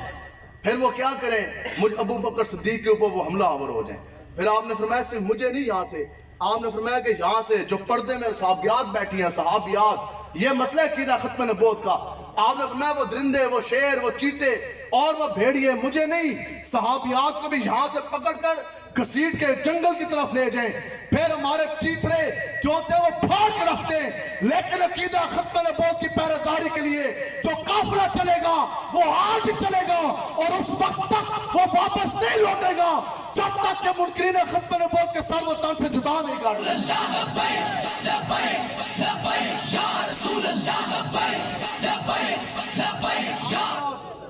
پھر وہ کیا کریں؟ مجھ ابو بکر صدیق کے اوپر وہ حملہ آور ہو جائیں۔ پھر آپ نے فرمایا صرف مجھے نہیں یہاں سے، آپ نے فرمایا کہ یہاں سے جو پردے میں صحابیات بیٹھی ہیں، صحابیات، یہ مسئلہ عقیدہ ختم نبوت کا، آپ نے فرمایا وہ درندے، وہ شیر، وہ چیتے اور وہ بھیڑیے مجھے نہیں، صحابیات کو بھی یہاں سے پکڑ کر گھسیٹ کے جنگل کی طرف لے جائیں، پھر ہمارے چیترے جو سے وہ پھاڑ کے رکھتے ہیں، لیکن عقیدہ ختم نبوت کی پہرے داری کے لیے جو قافلہ چلے گا وہ آج چلے گا اور اس وقت تک وہ واپس نہیں لوٹے گا جب تک کہ منکرین ختم نبوت کے سر و تن سے جدا نہیں کر دیں۔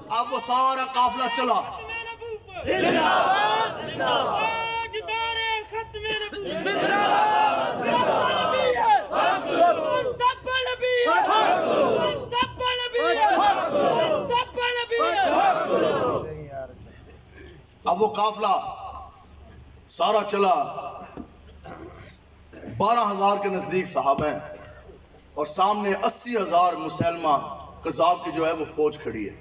اب وہ سارا قافلہ چلا، اب وہ قافلہ سارا چلا، 12,000 کے نزدیک صحابہ ہیں اور سامنے 80,000 مسلمہ قذاب کی جو ہے وہ فوج کھڑی ہے،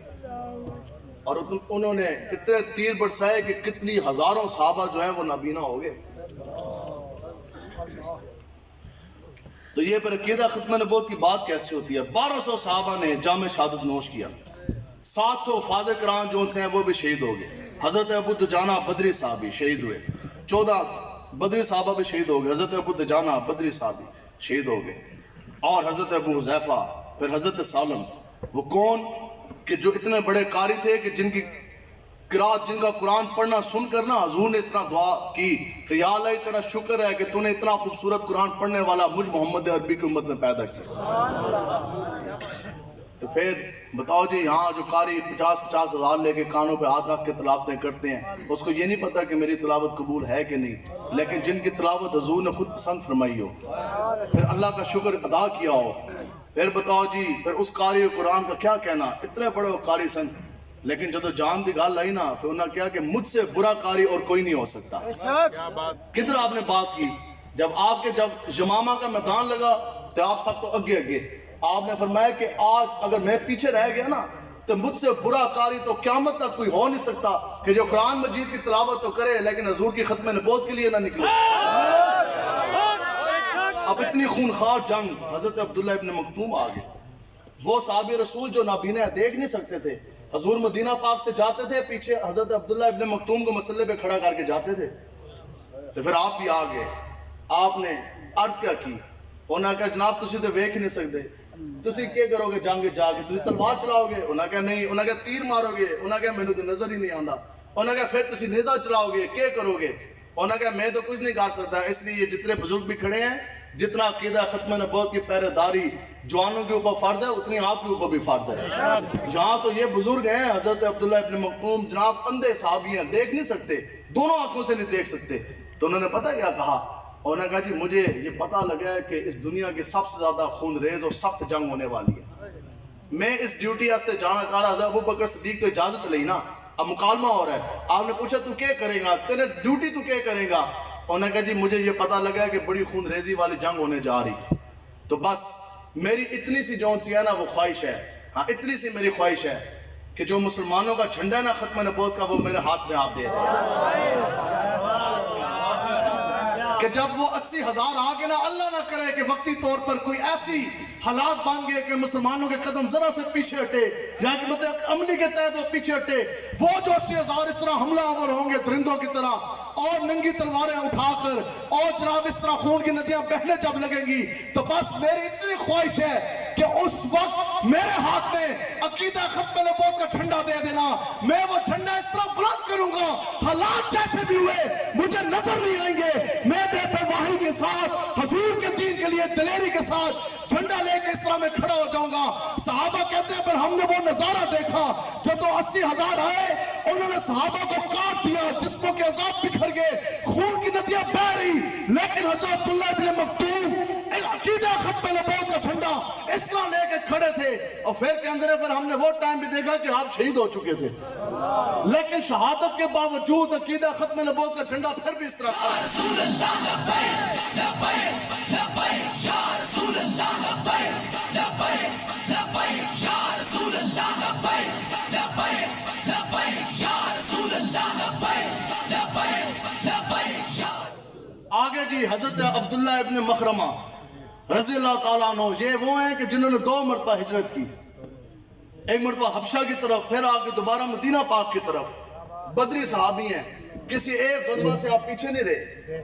اور انہوں نے اتنے تیر برسائے کہ کتنی ہزاروں صحابہ جو ہیں وہ نابینا ہو گئے۔ تو یہ پر عقیدہ ختم نبوت کی بات کیسے ہوتی ہے؟ 1200 صحابہ نے جام شہادت نوش کیا، 700 حفاظ کرام جو سے ہیں وہ بھی شہید ہو گئے، حضرت ابو دجانہ بدری صحابی شہید ہوئے، 14 بدری صحابہ بھی شہید ہو گئے، حضرت ابو دجانہ بدری صحابی شہید ہو گئے، اور حضرت ابو حذیفہ، پھر حضرت سالم، وہ کون کہ جو اتنے بڑے قاری تھے کہ جن کی قرات، جن کا قرآن پڑھنا سن کر نا حضور نے اس طرح دعا کی کہ یا اللہ تیرا شکر ہے کہ تو نے اتنا خوبصورت قرآن پڑھنے والا مجھ محمد عربی کی امت میں پیدا کیا۔ تو پھر بتاؤ جی یہاں جو قاری 50-50 ہزار لے کے کانوں پہ ہاتھ رکھ کے تلاوتیں کرتے ہیں، اس کو یہ نہیں پتا کہ میری تلاوت قبول ہے کہ نہیں، لیکن جن کی تلاوت حضور نے خود پسند فرمائی ہو، پھر اللہ کا شکر ادا کیا ہو، پھر بتاؤ جی پھر اس قاری قرآن کا کیا کہنا، اتنے بڑے وہ قاری سن، لیکن جب جان دی گال لائی نا پھر انہوں نے کیا کہ مجھ سے برا قاری اور کوئی نہیں ہو سکتا۔ کدھر آپ نے بات کی؟ جب یمامہ کا میدان لگا تو آپ سب کو اگے اگے، آپ نے فرمایا کہ آج اگر میں پیچھے رہ گیا نا تو مجھ سے برا قاری تو قیامت تک کوئی ہو نہیں سکتا کہ جو قرآن مجید کی تلاوت تو کرے لیکن حضور کی ختم نبوت کے لیے نہ نکلے۔ اب اتنی خونخوار جنگ، حضرت عبداللہ ابن مکتوم آ گئے، وہ صحابی رسول جو نابینا دیکھ نہیں سکتے تھے، حضور مدینہ پاک سے جاتے تھے، پیچھے حضرت عبداللہ ابن مکتوم کو مسئلے پہ کھڑا کر کے جاتے تھے. تو پھر آپ بھی آ گئے، آپ نے عرض کیا کی؟ انہوں نے کہا جناب تسی تو ویکھ نہیں سکتے، تسی کیا کرو گے جنگ جا کے؟ تسی تلوار چلاؤ گے؟ انہوں نے کہا نہیں. انہوں نے کہا تیر مارو گے؟ انہوں نے کہا مینوں تو نظر ہی نہیں آندا. انہوں نے کہا پھر تسی نیزہ چلاؤ گے؟ کیا کرو گے؟ انہوں نے کہا میں تو کچھ نہیں کر سکتا. اس لیے جتنے بزرگ بھی کھڑے ہیں، جتنا عقیدہ ختم نبوت کی پہرے داری جوانوں کے اوپر فرض ہے، اتنی آپ کے اوپر بھی فرض ہے. یہاں تو یہ بزرگ ہیں حضرت عبداللہ ابن مکتوم، جناب اندھے صحابی ہیں، دیکھ نہیں سکتے، دونوں آنکھوں سے نہیں دیکھ سکتے. تو انہوں نے پتہ کیا کہا؟ انہوں نے کہا جی مجھے یہ پتہ لگا ہے کہ اس دنیا کی سب سے زیادہ خون ریز اور سخت جنگ ہونے والی ہے. میں اس ڈیوٹی واسطے جانا چاہ رہا. حضرت ابوبکر صدیق تو اجازت لئی نا، اب مکالمہ ہو رہا ہے. آپ نے پوچھا تو کیا کرے گا، تیرے ڈیوٹی تو کیا کرے گا؟ انہوں نے کہا جی مجھے یہ پتہ لگا ہے کہ بڑی خون ریزی والی جنگ ہونے جا رہی، تو بس میری اتنی سی جون سی ہے نا وہ خواہش ہے، ہاں اتنی سی میری خواہش ہے کہ جو مسلمانوں کا جھنڈا ہے نا ختم نبوت کا، وہ میرے ہاتھ میں آپ دے دیں کہ جب وہ 80,000 آگے نا، اللہ نہ کرے کہ وقتی طور پر کوئی ایسی حالات بن گئے کہ مسلمانوں کے قدم ذرا سے پیچھے ہٹے، یا کہ مطلب عملی کے تحت وہ پیچھے ہٹے، وہ جو 80,000 اس طرح حملہ آور ہوں گے درندوں کی طرح، اور ننگی تلواریں اٹھا کر، اور جناب اس طرح خون کی ندیاں بہنے جب لگیں گی، تو بس میری اتنی خواہش ہے کہ اس وقت میرے ہاتھ میں عقیدہ ختم نبوت کا جھنڈا دے دینا. میں وہ جھنڈا اس طرح بلند کروں گا، حالات جیسے بھی ہوئے مجھے نظر نہیں آئیں گے، میں بے پرواہی کے ساتھ حضور کے دین کے لیے دلیری کے ساتھ جھنڈا لے کے اس طرح میں کھڑا ہو جاؤں گا. صحابہ کہتے ہیں پھر ہم نے وہ نظارہ دیکھا جب تو 80,000 آئے، انہوں نے صحابہ کو کاٹ دیا، جسموں کے عذاب بکھر گئے، خون کی ندیاں بہہ رہی، لیکن حضرت عبداللہ ابن مکتوم ایک عقیدہ ختم نبوت کا جھنڈا اس طرح لے کے کھڑے تھے. اور پھر کے اندر پھر ہم نے وہ ٹائم بھی دیکھا کہ آپ شہید ہو چکے تھے، لیکن شہادت کے باوجود عقیدہ ختم نبوت کا جھنڈا پھر بھی اس طرح سے رسول اللہ لبیک لبیک لبیک یا رسول اللہ لبیک لبیک لبیک یا رسول اللہ لبیک لبیک لبیک یا رسول اللہ لبیک لبیک لبیک یا. آگے جی حضرت عبداللہ ابن مخرمہ رضی اللہ تعالیٰ عنہ، یہ وہ ہیں کہ جنہوں نے 2 مرتبہ ہجرت کی، ایک مرتبہ حبشہ کی طرف، پھر آگے دوبارہ مدینہ پاک کی طرف. بدری صحابی ہیں، کسی ایک غزوہ سے آپ پیچھے نہیں رہے.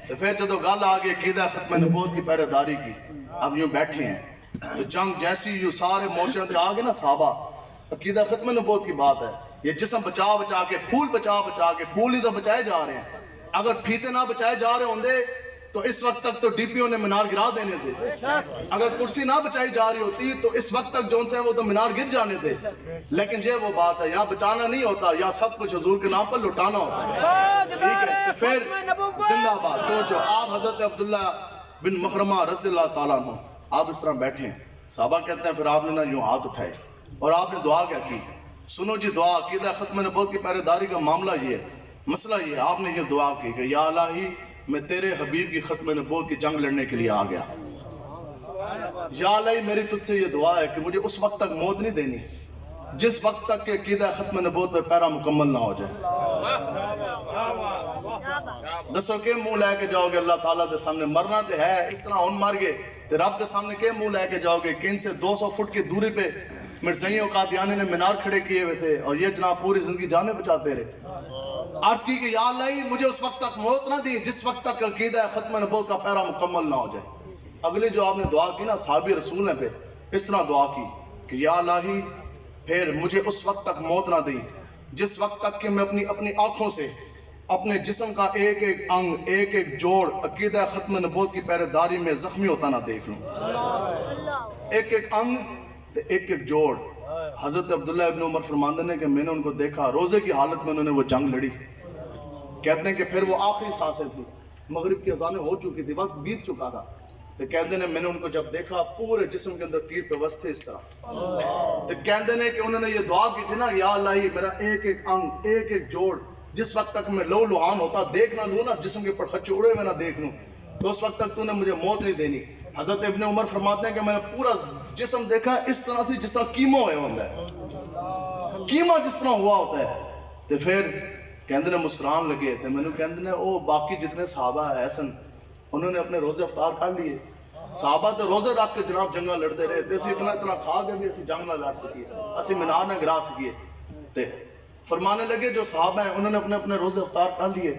تو پھر جب گل آگے عقیدہ ختم نبوت کی پہرے داری کی، اب یوں بیٹھے ہیں تو جنگ جیسی یوں سارے موشن پہ آگے نا صحابہ، عقیدہ ختم نبوت کی بات ہے. یہ جسم بچا بچا کے، پھول بچا بچا کے، پھول ہی تو بچائے جا رہے ہیں. اگر پھیتے نہ بچائے جا رہے ہوں دے تو اس وقت تک تو ڈی پی او نے مینار گرا دینے تھے. اگر کرسی نہ بچائی جا رہی ہوتی تو اس وقت تک جون سے وہ تو مینار گر جانے تھے. لیکن یہ وہ بات ہے، یہاں بچانا نہیں ہوتا، یا سب کچھ حضور کے نام پر لٹانا ہوتا ہے. ٹھیک ہے، تو پھر زندہ باد. تو جو آپ حضرت عبداللہ بن مخرمہ رضی اللہ تعالیٰ عنہ، آپ اس طرح بیٹھے ہیں، صحابہ کہتے ہیں پھر آپ نے نا یوں ہاتھ اٹھائے اور آپ نے دعا کیا کی؟ سنو جی دعا، عقیدہ ختم نبوت کی پہرے داری کا معاملہ یہ ہے، مسئلہ یہ ہے. آپ نے یہ دعا کی کہ یا الہی میں تیرے حبیب کی ختم نبوت کی جنگ لڑنے کے لیے آ گیا. یا الہی میری تجھ سے یہ دعا ہے کہ مجھے اس وقت تک موت نہیں دینی جس وقت تک کہ عقیدہ ختم نبوت پہ پیرا مکمل نہ ہو جائے. دسو کہ منہ لے کے جاؤ گے اللہ تعالیٰ دے سامنے؟ مرنا تے ہے، اس طرح ہن مر گئے تے رب دے سامنے کہ منہ لے کے جاؤ گے؟ کہ ان سے 200 فٹ کی دوری پہ مرزائیوں قادیانی نے مینار کھڑے کیے ہوئے تھے اور یہ جناب پوری زندگی جانے بچاتے رہے. عرض کی کہ یا اللہ مجھے اس وقت تک موت نہ دی جس وقت تک عقیدہ ختم نبوت کا پیرا مکمل نہ ہو جائے. اگلی جو آپ نے دعا کی نا، صحابی رسول نے پہ اس طرح دعا کی کہ یا الہی پھر مجھے اس وقت تک موت نہ دی جس وقت تک کہ میں اپنی آنکھوں سے اپنے جسم کا ایک ایک انگ، ایک ایک جوڑ عقیدہ ختم نبوت کی پہرے داری میں زخمی ہوتا نہ دیکھ لوں. ایک ایک انگ، ایک ایک جوڑ. حضرت عبداللہ ابن عمر فرماندے نے کہ میں نے ان کو دیکھا روزے کی حالت میں انہوں نے وہ جنگ لڑی. کہتے ہیں کہ پھر وہ آخری سانسیں تھی، مغرب کی اذانیں ہو چکی تھی، وقت بیت چکا تھا. تو کہتے ہیں میں نے ان کو جب دیکھا پورے جسم کے اندر تیر پیوست تھے اس طرح. تو کہتے ہیں کہ انہوں نے یہ دعا کی تھی نا، یا اللہ میرا ایک ایک انگ، ایک ایک جوڑ جس وقت تک میں لو لوہان ہوتا دیکھ نہ لوں نا، جسم کے پرخچے اڑے ہوئے نہ دیکھ لوں، تو اس وقت تک تو نے مجھے موت نہیں دینی. حضرت ابن عمر فرماتے ہیں کہ میں نے پورا جسم دیکھا اس طرح سے جس طرح کیما ہوئے ہوتا ہے، کیما جس طرح ہوا ہوتا ہے. تو پھر کہندے نے مسکران لگے تھے، میں نے کہندے نے او باقی جتنے صحابہ ہیں ایسن انہوں نے اپنے روزے افطار کر لیے. صحابہ تے روزے رکھ کے جناب جنگاں لڑتے رہے تے اسی اتنا کھا کے بھی اسی جنگ نہ لڑ سکیے، اسی مینار نہ گرا سکیے۔ تے فرمانے لگے جو صحابہ ہیں انہوں نے اپنے اپنے روزے افطار کر لیے،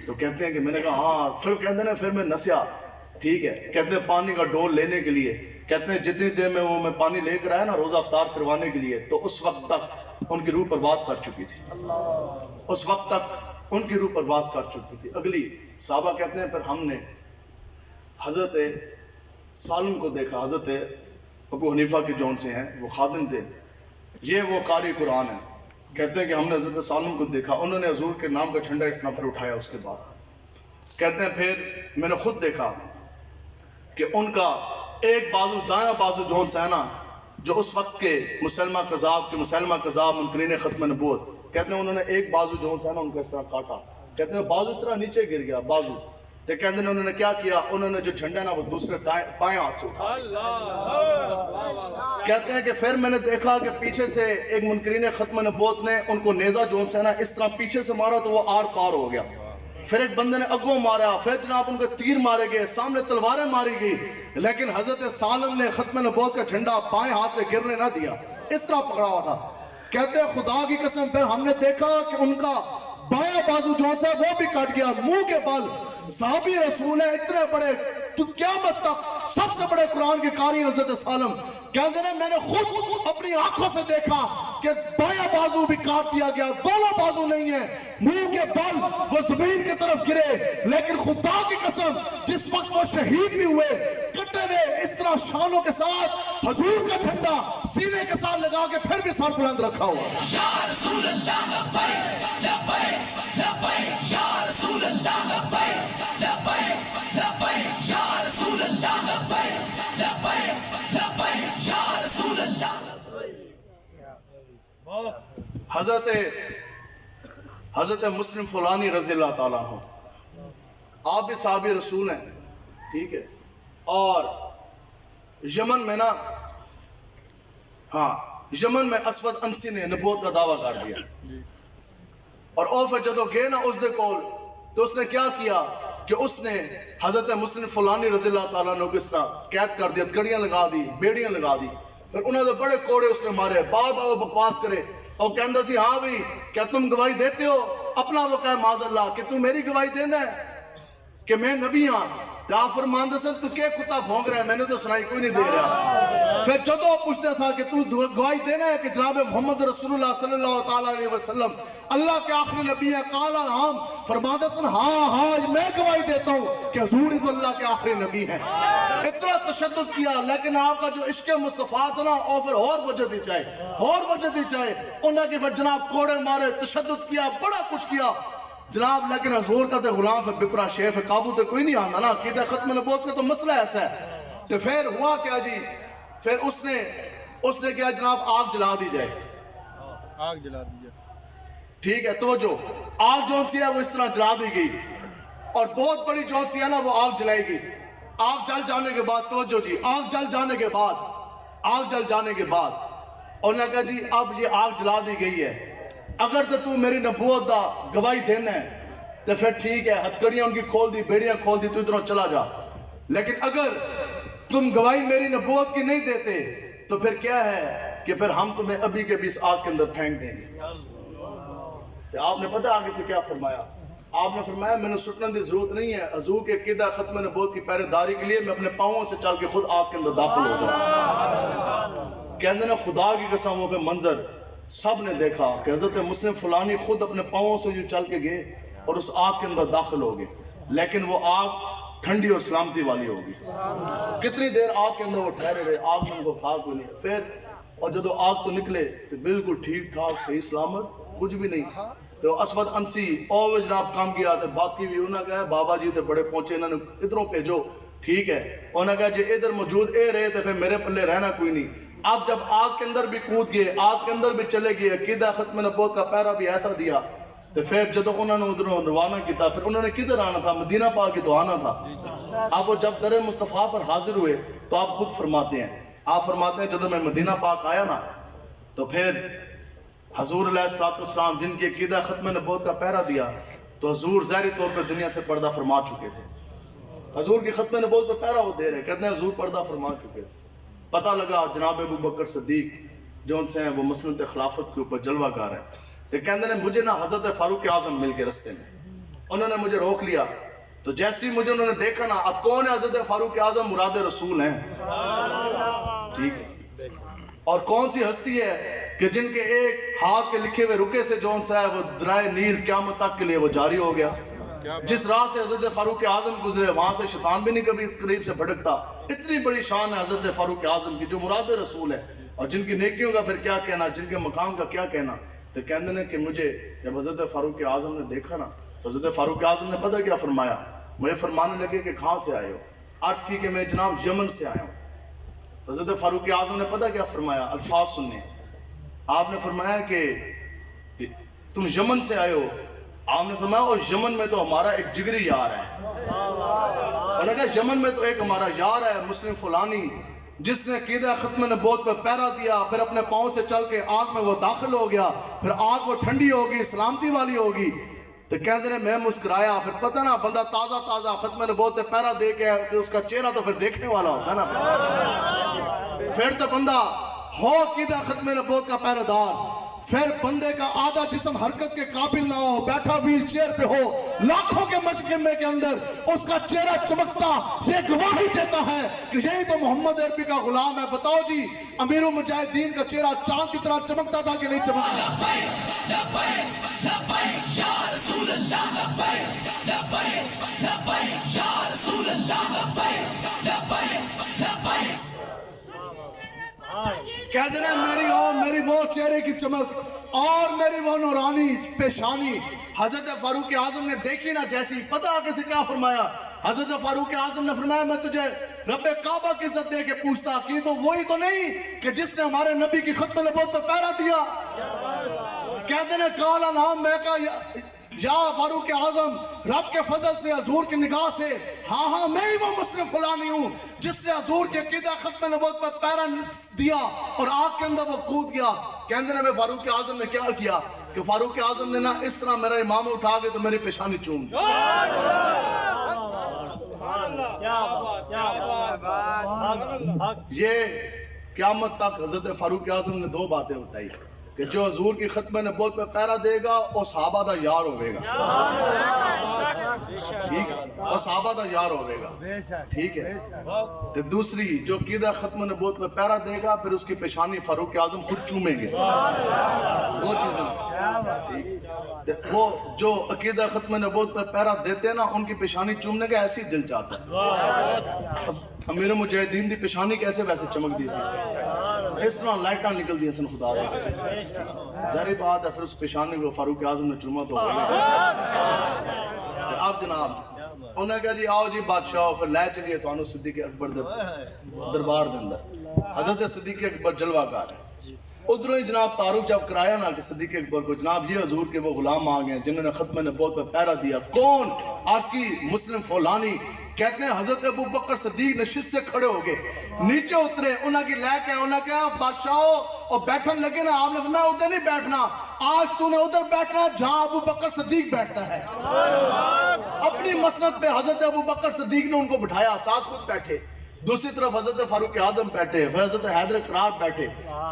تو کہتے ہیں کہ میں نے کہا ہاں، پھر کہتے ہیں پھر میں نسیا، ٹھیک ہے، کہتے ہیں پانی کا ڈول لینے کے لیے، کہتے ہیں جتنی دیر میں وہ میں پانی لے کر آیا نا روزہ افطار کروانے کے لیے، تو اس وقت تک ان کی روح پرواز کر چکی تھی، اس وقت تک ان کی روح پرواز کر چکی تھی۔ اگلی صحابہ کہتے ہیں پھر ہم نے حضرت سالم کو دیکھا، حضرت ابو حنیفہ کے جون سے ہیں، وہ خادم تھے، یہ وہ قاری قرآن ہیں، کہتے ہیں کہ ہم نے حضرت سالم کو دیکھا، انہوں نے حضور کے نام کا جھنڈا اس طرح پر اٹھایا۔ اس کے بعد کہتے ہیں پھر میں نے خود دیکھا کہ ان کا ایک بازو دایاں بازو جون سے ہے نا، جو اس وقت کے مسلمہ کذاب منکرین ختم نبوت، کہتے ہیں انہوں نے ایک بازو جون سے ہے نا ان کو اس طرح کاٹا، کہتے ہیں بازو اس طرح نیچے گر گیا بازو، تو کہتے ہیں انہوں نے کیا کیا، انہوں نے جو جھنڈا نا وہ دوسرے بائیں ہاتھ سے اٹھایا۔ کہتے ہیں کہ پھر میں نے دیکھا کہ پیچھے سے ایک منکرین ختم نبوت نے ان کو نیزہ جون سے نا اس طرح پیچھے سے مارا تو وہ آر پار ہو گیا، پھر ایک بندے نے اگوں مارا، پھر جناب ان کو تیر مارے گئے، سامنے تلواریں ماری گئی، لیکن حضرت سالم نے ختم نبوت کا جھنڈا بائیں ہاتھ سے گرنے نہ دیا، اس طرح پکڑا ہوا تھا۔ کہتے ہیں خدا کی قسم پھر ہم نے دیکھا کہ ان کا بایاں بازو جون سے وہ بھی کٹ گیا، منہ کے بل صحابی رسول ہیں اتنے بڑے، تو قیامت تک سب سے بڑے قرآن کے قاری حضرت سالم، کہتے ہیں میں نے خود اپنی آنکھوں سے دیکھا کہ بایاں بازو بھی کاٹ دیا گیا، دونوں بازو نہیں ہیں، منہ کے بل وہ زمین کی طرف گرے، لیکن خدا کی قسم جس وقت وہ شہید بھی ہوئے کٹے ہوئے اس طرح شانوں کے ساتھ حضور کا جھنڈا سینے کے ساتھ لگا کے پھر بھی سر بلند رکھا ہوا۔ یا رسول اللہ لبیک لبیک لبیک یا رسول اللہ لبیک لبیک لبیک یا رسول اللہ لبیک لبیک لبیک یا رسول اللہ۔ حضرت مسلم فلانی رضی اللہ تعالیٰ عنہ، آپ بھی صحابی رسول ہیں، ٹھیک ہے، اور یمن میں نا، ہاں یمن میں اسود انسی نے نبوت کا دعویٰ کر دیا، اور او پھر جدو گئے نا اس دے کول تو اس نے کیا کیا کہ اس نے حضرت مسلم فلانی رضی اللہ تعالیٰ عنہ کو اس طرح قید کر دیا، کڑیاں لگا دی، بیڑیاں لگا دی، پھر انہوں نے بڑے کوڑے اس نے مارے، بار بار وہ بکواس کرے، اور کہندہ سی ہاں بھی کیا تم گواہی دیتے ہو، اپنا وہ کہے معاذ اللہ کہ تم میری گواہی دینا ہے کہ میں نبی ہاں، تو آپ فرماندہ سے تو کیا کتا بھونگ رہا ہے، میں نے تو سنائی کوئی نہیں دے رہا۔ پھر جدو پوچھتے سا کہ تو گواہی دینا ہے کہ جناب محمد رسول اللہ صلی اللہ تعالیٰ علیہ وسلم اللہ کے آخری نبی ہے، قال ہم فرماندہ سے ہاں میں گواہی دیتا ہوں کہ حضور ہی تو اللہ کے آخری نبی ہیں۔ اتنا تشدد کیا، لیکن آپ کا جو عشق مصطفیٰ تھا نا اور پھر اور وجہ دی چاہے انہوں نے پھر جناب کوڑے مارے، تشدد کیا، بڑا کچھ کیا جناب، لیکن حضور کا تے غلام پھر بپرا شیف قابو تے کوئی نہیں آنا نا، عقیدہ ختم نبوت کا تو مسئلہ ایسا ہے۔ تو پھر ہوا کیا جی، پھر اس نے کیا جناب آگ جلا دی جائے، آگ جلا دی جائے، ٹھیک ہے، توجہ، آگ جون سی ہے وہ اس طرح جلا دی گئی، اور بہت بڑی جون سی ہے نا وہ آگ جلائی گئی۔ آگ جل جانے کے بعد توجہ جی، آگ جل جانے کے بعد انہوں نے کہا جی اب یہ آگ جلا دی گئی ہے، اگر تو میری نبوت دا گواہی دینا ہے تو پھر ٹھیک ہے، ہتھکڑیاں ان کی کھول دی، بیڑیاں کھول دی، تو ادھروں چلا جا، لیکن اگر تم گواہی میری نبوت کی نہیں دیتے تو پھر کیا ہے کہ پھر ہم تمہیں ابھی کے بھی اس آگ کے اندر پھینک دیں گے۔ تو آپ نے پتہ آگے سے کیا فرمایا؟ آپ نے فرمایا میں نے سٹنے کی ضرورت نہیں ہے، حضور کے عقیدہ ختم نبوت کی پہرے داری کے لیے میں اپنے پاؤں سے چل کے خود آگ کے اندر داخل ہو جاؤں۔ کہنے نا خدا کی قسم وہ منظر سب نے دیکھا کہ حضرت مسلم فلانی خود اپنے پاؤں سے جو چل کے گئے اور اس آگ کے اندر داخل ہو گئے، لیکن وہ آگ ٹھنڈی اور سلامتی والی ہوگی۔ کتنی دیر آگ کے اندر وہ ٹھہرے رہے، آگ میں ان کو کھا کوئی نہیں، پھر اور جب آگ تو نکلے تو بالکل ٹھیک ٹھاک صحیح سلامت، کچھ بھی نہیں۔ تو اسود انسی اور جناب کام کیا تو باقی بھی انہوں نے کہا بابا جی تو بڑے پہنچے، انہوں نے ادھروں بھیجو، ٹھیک ہے، انہوں نے کہا جی ادھر موجود اے رہے تو پھر میرے پلے رہنا کوئی نہیں۔ آپ جب آگ کے اندر بھی کود گئے، آگ کے اندر بھی چلے گئے، عقیدہ ختم نبوت کا پہرا بھی ایسا دیا، تو پھر جب انہوں نے ادھر روانہ کیا، پھر انہوں نے کدھر آنا تھا؟ مدینہ پاک کی تو آنا تھا۔ آپ وہ جب در مصطفیٰ پر حاضر ہوئے تو آپ خود فرماتے ہیں، آپ فرماتے ہیں جب میں مدینہ پاک آیا نا تو پھر حضور علیہ السلام جن کی عقیدہ ختم نبوت کا پہرا دیا تو حضور ظاہری طور پر دنیا سے پردہ فرما چکے تھے، حضور کی ختم نبوت پہ پہرا وہ دے رہے، کہتے ہیں حضور پردہ فرما چکے تھے، پتہ لگا جناب ابو بکر صدیق جو ان سے ہیں وہ مسنت خلافت کے اوپر جلوہ کار ہے، تو کہتے ہیں مجھے نا حضرت فاروق اعظم مل کے رستے میں، انہوں نے مجھے روک لیا، تو جیسے ہی مجھے انہوں نے دیکھا نا، اب کون ہے حضرت فاروق اعظم؟ مراد رسول ہیں، ٹھیک ہے، اور کون سی ہستی ہے کہ جن کے ایک ہاتھ کے لکھے ہوئے رکے سے جون سا ہے وہ درائے نیل قیامت تک کے لیے وہ جاری ہو گیا، جس راہ سے حضرت فاروق اعظم گزرے وہاں سے شیطان بھی نہیں کبھی قریب سے بھٹکتا، اتنی بڑی شان ہے حضرت فاروق اعظم کی جو مراد رسول ہے، اور جن کی نیکیوں کا پھر کیا کہنا، جن کے مقام کا کیا کہنا۔ تو کہتے ہیں کہ مجھے جب حضرت فاروق اعظم نے دیکھا نا، تو حضرت فاروق اعظم نے پتہ کیا فرمایا؟ مجھے فرمانے لگے کہ کہاں سے آئے ہو؟ عرض کی کہ میں جناب یمن سے آیا ہوں۔ تو حضرت فاروق اعظم نے پتہ کیا فرمایا؟ الفاظ سننے، آپ نے فرمایا کہ تم یمن سے آئے ہو، آپ نے فرمایا اور یمن میں تو ہمارا ایک جگری یار ہے، انہوں نے کہا یمن میں تو ایک ہمارا یار ہے مسلم فلانی، جس نے عقیدہ ختم نبوت پہ پہرا دیا، پھر اپنے پاؤں سے چل کے آگ میں وہ داخل ہو گیا، پھر آگ وہ ٹھنڈی ہوگی، سلامتی والی ہوگی۔ تو کہتے ہیں میں مسکرایا، پھر پتہ نا بندہ تازہ تازہ ختم نبوت پہ پہرا دے کے کہ اس کا چہرہ تو پھر دیکھنے والا ہوتا ہے نا، پھر تو بندہ ہو عقیدہ ختم نبوت کا پہرے دار، پھر بندے کا آدھا جسم حرکت کے قابل نہ ہو، بیٹھا ویل چیئر پہ ہو، لاکھوں کے مجمع کے اندر اس کا چہرہ چمکتا، یہ گواہی دیتا ہے کہ یہی تو محمد عربی کا غلام ہے۔ بتاؤ جی امیر المجاہدین کا چہرہ چاند کی طرح چمکتا تھا کہ نہیں چمکتا؟ لبیک لبیک لبیک یا رسول اللہ، لبیک لبیک لبیک یا رسول اللہ، لبیک لبیک لبیک۔ کہتے ہیں میری وہ چہرے کی چمک اور میری وہ نورانی پیشانی حضرت فاروق اعظم نے دیکھی نا، جیسی پتہ کسی کیا فرمایا؟ حضرت فاروق اعظم نے فرمایا میں تجھے رب کعبہ کی عزت دے کے پوچھتا کہ تو وہی تو نہیں کہ جس نے ہمارے نبی کی ختم نبوت پہ پہرا دیا؟ کہتے ہیں کالا نام، میں کہا یا فاروق اعظم رب کے فضل سے حضور کی نگاہ سے ہاں میں ہی وہ مسلم فلانی ہوں جس نے حضور کے عقیدہ ختم نبوت پر پہرا دیا اور آگ کے اندر وہ کود گیا۔ کہتے ہیں فاروق اعظم نے کیا کیا کہ فاروق اعظم نے نا اس طرح میرا امام اٹھا کے تو میری پیشانی چوم دی۔ یہ قیامت تک حضرت فاروق اعظم نے دو باتیں بتائی کہ جو حضور کی ختم نبوت پہ پہرا دے گا وہ صحابہ دا یار ہوئے گا، ٹھیک ہے، وہ صحابہ دا یار ہوئے گا، ٹھیک ہے۔ تو دوسری جو عقیدہ ختم نبوت پہ پہرا دے گا پھر اس کی پیشانی فاروق اعظم خود چومیں گے، وہ چیزیں، وہ جو عقیدہ ختم نبوت پہ پہرا دیتے ہیں نا ان کی پیشانی چومنے کا ایسی دل چاہتا ہے۔ امیر المجاہدین دی پیشانی کیسے ویسے چمک دی سی، اس طرح لائٹاں نکل دی سن خدا دے، ظاہری بات ہے پھر اس پیشانی کو فاروق اعظم نے چوما تو اب جناب انہوں نے کہا جی آؤ جی بادشاہ، پھر لے چلیے تو انہوں صدیق اکبر دربار دے اندر۔ حضرت صدیق اکبر جلوہ کار ہے، ادھروں ہی جناب تعارف جب کرایا نا کہ صدیق اکبر کو جناب یہ حضور کے وہ غلام آ گئے جنہوں نے ختم نبوت پہ پہرا دیا، کون؟ آج کی مسلم فولانی۔ کہتے ہیں حضرت ابو بکر صدیق نشست سے کھڑے ہو گئے، نیچے اترے، انہاں کی لے کے انہاں کہا بادشاہو اور بیٹھن لگے نا، آپ نے فرمایا ادھر نہیں بیٹھنا، آج تو نے ادھر بیٹھنا ہے جہاں ابو بکر صدیق بیٹھتا ہے۔ اپنی مسند پہ حضرت ابو بکر صدیق نے ان کو بٹھایا، ساتھ خود بیٹھے، دوسری طرف حضرت فاروق اعظم بیٹھے، پھر حضرت حیدر قرار بیٹھے،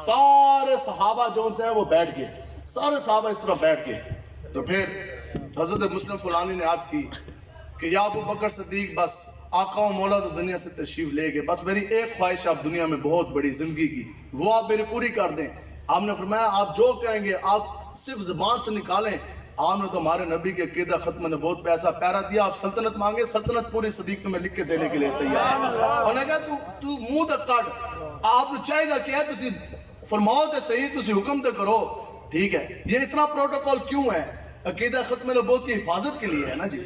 سارے صحابہ جو ان سے ہیں وہ بیٹھ گئے، سارے صحابہ اس طرح بیٹھ گئے۔ تو پھر حضرت مسلم فلانی نے عرض کی کہ یا ابو بکر صدیق بس آقا و مولا تو دنیا سے تشریف لے گئے، بس میری ایک خواہش ہے اب دنیا میں بہت بڑی زندگی کی، وہ آپ میری پوری کر دیں۔ آپ نے فرمایا آپ جو کہیں گے آپ صرف زبان سے نکالیں، آپ نے تو ہمارے نبی کے عقیدہ ختم نبوت پہ ایسا پیرا دیا، آپ سلطنت مانگے سلطنت پوری صدیق تمہیں لکھ کے دینے کے لیے تیار۔ انہوں نے کہا تو منہ تک کٹ، آپ نے چاہیے کہ ہے تسی فرماؤ تے صحیح، تسی حکم تے کرو، ٹھیک ہے۔ یہ اتنا پروٹوکول کیوں ہے؟ عقیدہ ختم نبوت کی حفاظت کے لیے ہے نا جی۔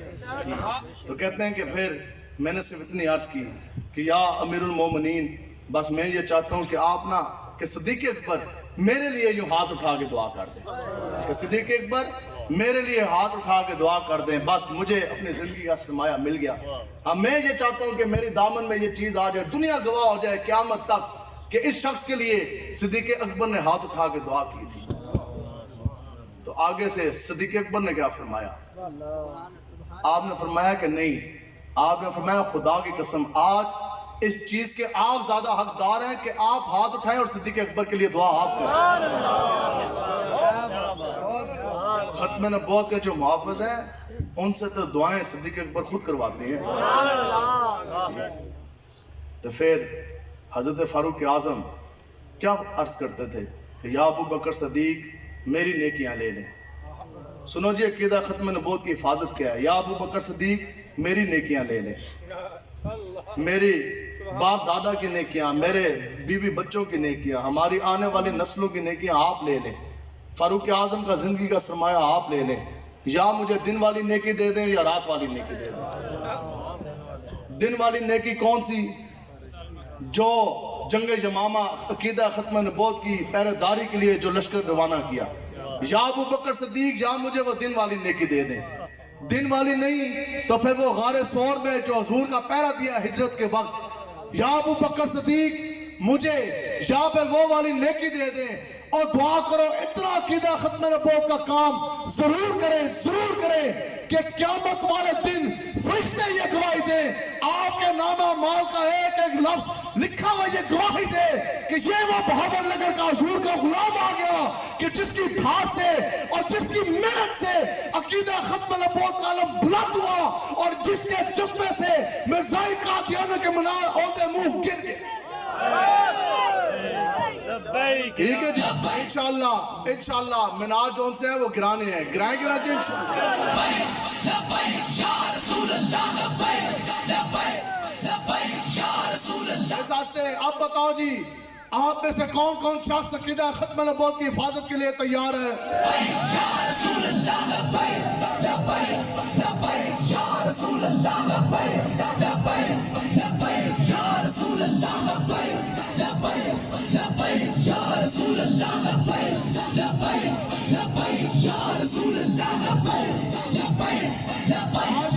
تو کہتے ہیں کہ پھر میں نے صرف اتنی عرض کی کہ یا امیر المومنین بس میں یہ چاہتا ہوں کہ آپ نا کہ صدیق اکبر میرے لیے یوں ہاتھ اٹھا کے دعا کر دیں، کہ صدیق اکبر میرے لیے ہاتھ اٹھا کے دعا کر دیں، بس مجھے اپنی زندگی کا سرمایہ مل گیا۔ اب میں یہ چاہتا ہوں کہ میری دامن میں یہ چیز آ جائے، دنیا گواہ ہو جائے قیامت تک کہ اس شخص کے لیے صدیق اکبر نے ہاتھ اٹھا کے دعا کی تھی۔ تو آگے سے صدیق اکبر نے کیا فرمایا؟ آپ نے فرمایا کہ نہیں، آپ نے فرمایا خدا کی قسم آج اس چیز کے آپ زیادہ حقدار ہیں کہ آپ ہاتھ اٹھائیں اور صدیق اکبر کے لیے دعا آپ کریں. ختم نبوت کے جو محافظ ہیں ان سے تو دعائیں صدیق اکبر خود کرواتے ہیں. تو پھر حضرت فاروق اعظم کیا عرض کرتے تھے کہ یا ابو بکر صدیق میری نیکیاں لے لیں. سنو جی عقیدہ ختم نبوت کی حفاظت کیا ہے. یا ابو بکر صدیق میری نیکیاں لے لیں, میری باپ دادا کی نیکیاں, میرے بیوی بچوں کی نیکیاں, ہماری آنے والی نسلوں کی نیکیاں آپ لے لیں. فاروق اعظم کا زندگی کا سرمایہ آپ لے لیں. یا مجھے دن والی نیکی دے دیں یا رات والی نیکی دے دیں. دن والی نیکی کون سی؟ جو جنگ یمامہ عقیدہ ختم نبوت کی پہرے داری کے لیے جو لشکر روانہ کیا. یا ابو بکر صدیق یا مجھے وہ دن والی نیکی دے دیں. دن والی نہیں تو پھر وہ غار ثور میں جو حضور کا پہرا دیا ہجرت کے وقت, یا ابو بکر صدیق مجھے یا پھر وہ والی نیکی دے دیں. اور دعا کرو اتنا عقیدہ ختم نبوت کا کام ضرور کریں کہ قیامت والے دن فرشتے یہ گواہی دیں, آپ کے نامہ مال کا ایک ایک لفظ لکھا ہوا یہ گواہی دے کہ یہ وہ بہاول نگر کا حضور کا غلام آ گیا کہ جس کی دھاڑ سے اور جس کی محنت سے عقیدہ ختم نبوت کا علم بلند ہوا اور جس کے جذبے سے مرزائی قادیانہ کے منار عہدے منہ گر گئے. ٹھیک ہے جی, انشاءاللہ منار جو ان سے ہیں وہ گرانے ہیں, گرائیں گرا جی اس واسطے. اب بتاؤ جی آپ میں سے کون کون شخص عقیدہ ختم نبوت کی حفاظت کے لیے تیار ہے؟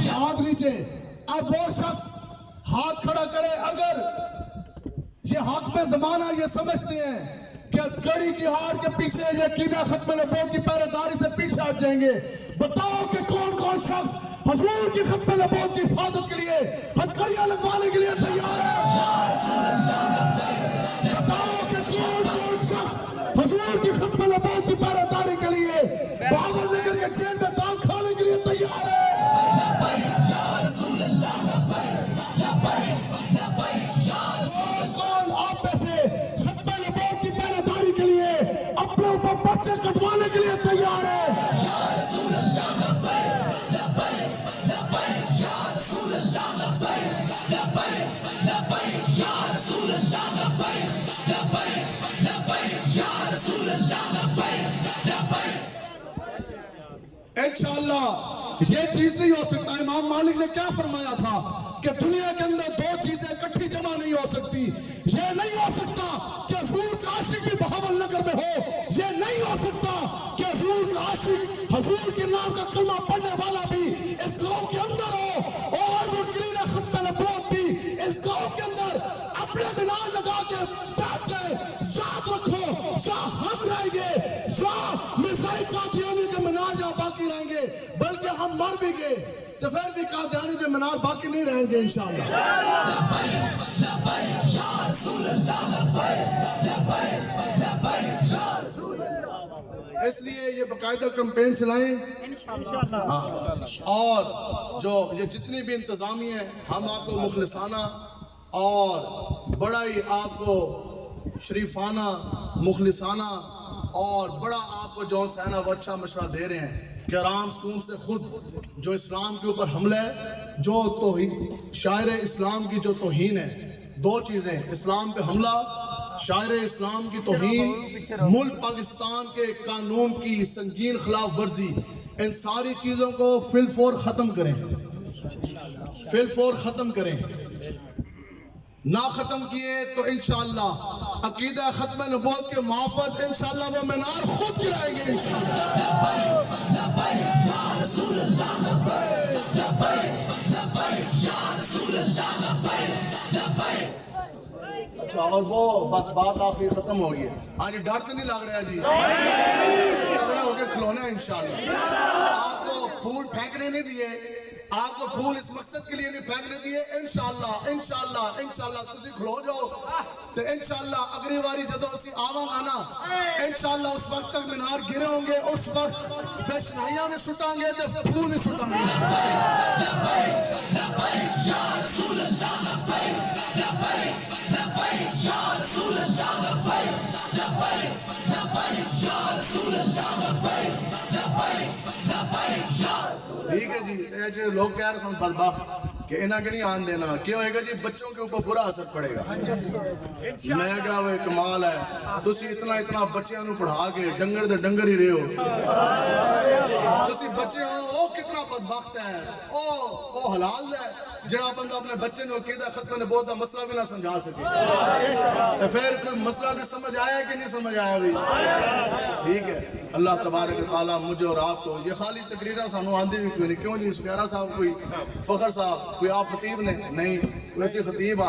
ہاتھ نیچے. اب وہ شخص ہاتھ کھڑا کرے اگر یہ حق میں زمانہ یہ سمجھتے ہیں کہ کڑی کی ہار کے پیچھے یہ عقیدہ ختم نبوت کی پہرے داری سے پیچھے ہٹ جائیں گے. بتاؤ کہ کون کون شخص حضور کی ختم نبوت کی حفاظت کے لیے ہتھکڑیاں لگوانے کے لیے تیار ہے؟ بتاؤ کہ کون کون شخص حضور کی ختم نبوت کی پہرے داری کے لیے بہاول نگر کے جیل میں دال کھانے کے لیے تیار ہے؟ کون آپ میں سے ختم نبوت کی پہرے داری کے لیے اپنے اوپر پرچے کٹوانے کے لیے تیار ہے؟ انشاءاللہ یہ چیز نہیں ہو سکتا. امام مالک نے کیا فرمایا تھا کہ دنیا کے اندر دو چیزیں اکٹھی جمع نہیں ہو سکتی. یہ نہیں ہو سکتا کہ حضور کا عاشق بھی بہاول نگر میں ہو, یہ نہیں ہو سکتا کہ حضور کا عاشق حضور کے نام کا کلمہ پڑھنے والا بھی اس گاؤں کے اندر ہو اور منکرین ختم نبوت بھی اس گاؤں کے اندر اپنے مینار لگا کے بیٹھ جائے. یاد رکھو یا ہم رہیں گے یا مرزائی قادیانی کے مینار جہاں باقی رہیں گے, بلکہ ہم مر بھی گئے تو پھر بھی قادیانی کے مینار باقی نہیں رہیں گے انشاءاللہ. اس لیے یہ باقاعدہ کمپین چلائیں اور جو یہ جتنی بھی انتظامی ہیں ہم آپ کو مخلصانہ اور بڑا ہی آپ کو شریفانہ مخلصانہ اور بڑا آپ کو جون سینا وہ اچھا مشورہ دے رہے ہیں کہ آرام سکون سے خود جو اسلام کے اوپر حملہ ہے, جو توہین شاعر اسلام کی جو توہین ہے, دو چیزیں اسلام پہ حملہ, شاعر اسلام کی توہین, ملک پاکستان کے قانون کی سنگین خلاف ورزی, ان ساری چیزوں کو فی الفور ختم کریں. نہ ختم کیے تو انشاءاللہ عقیدہ ختم نبوت کے محافظ انشاءاللہ وہ مینار خود گرائیں گے انشاءاللہ. اچھا اور وہ بس بات آخری ختم ہو گئی ہے. ہاں جی ڈر تو نہیں لگ رہا جی؟ تگڑے ہو کے کھلونا ہے انشاءاللہ. آپ کو پھول پھینکنے نہیں دیے, آپ کو پھول اس مقصد کے لیے نہیں پھینکنے دیے. انشاءاللہ تسی کھلو جاؤ تو انشاءاللہ اگلی واری جدو اسی آواں آنا انشاءاللہ اس وقت تک مینار گرے ہوں گے. اس وقت فیشنائیاں بھی سٹاں گے تو پھول بھی سٹاں گے. یا رسول اللہ لبیک لبیک لبیک یا رسول اللہ لبیک لبیک لبیک یا رسول اللہ لبیک لبیک لبیک یا. ٹھیک ہے جی. اے جو لوگ کہہ رہے ہیں بدبخت کہ انہاں کے نہیں آن دینا, کیوں ہوئے گا جی؟ بچوں کے اوپر برا اثر پڑے گا. میں کہا وہ کمال ہے, تسی اتنا بچیاں نو پڑھا کے ڈنگر دے ڈنگر ہی رہے ہو. تسی بچے ہو او کتنا بدبخت ہے, او حلال ہے جڑا بندہ اپنے بچے نو عقیدہ ختم نبوت دا مسئلہ بھی نہ سمجھا سکے. تو پھر کوئی مسئلہ بھی سمجھ آیا کہ نہیں سمجھ آیا بھی؟ ٹھیک ہے. اللہ تبارک و تعالیٰ مجھے اور آپ کو, یہ خالی تقریرہ سانو آندھی بھی کیوں نہیں, کیوں جی اس پیارا صاحب کوئی فخر صاحب کوئی آپ خطیب نے نہیں, ویسے خطیب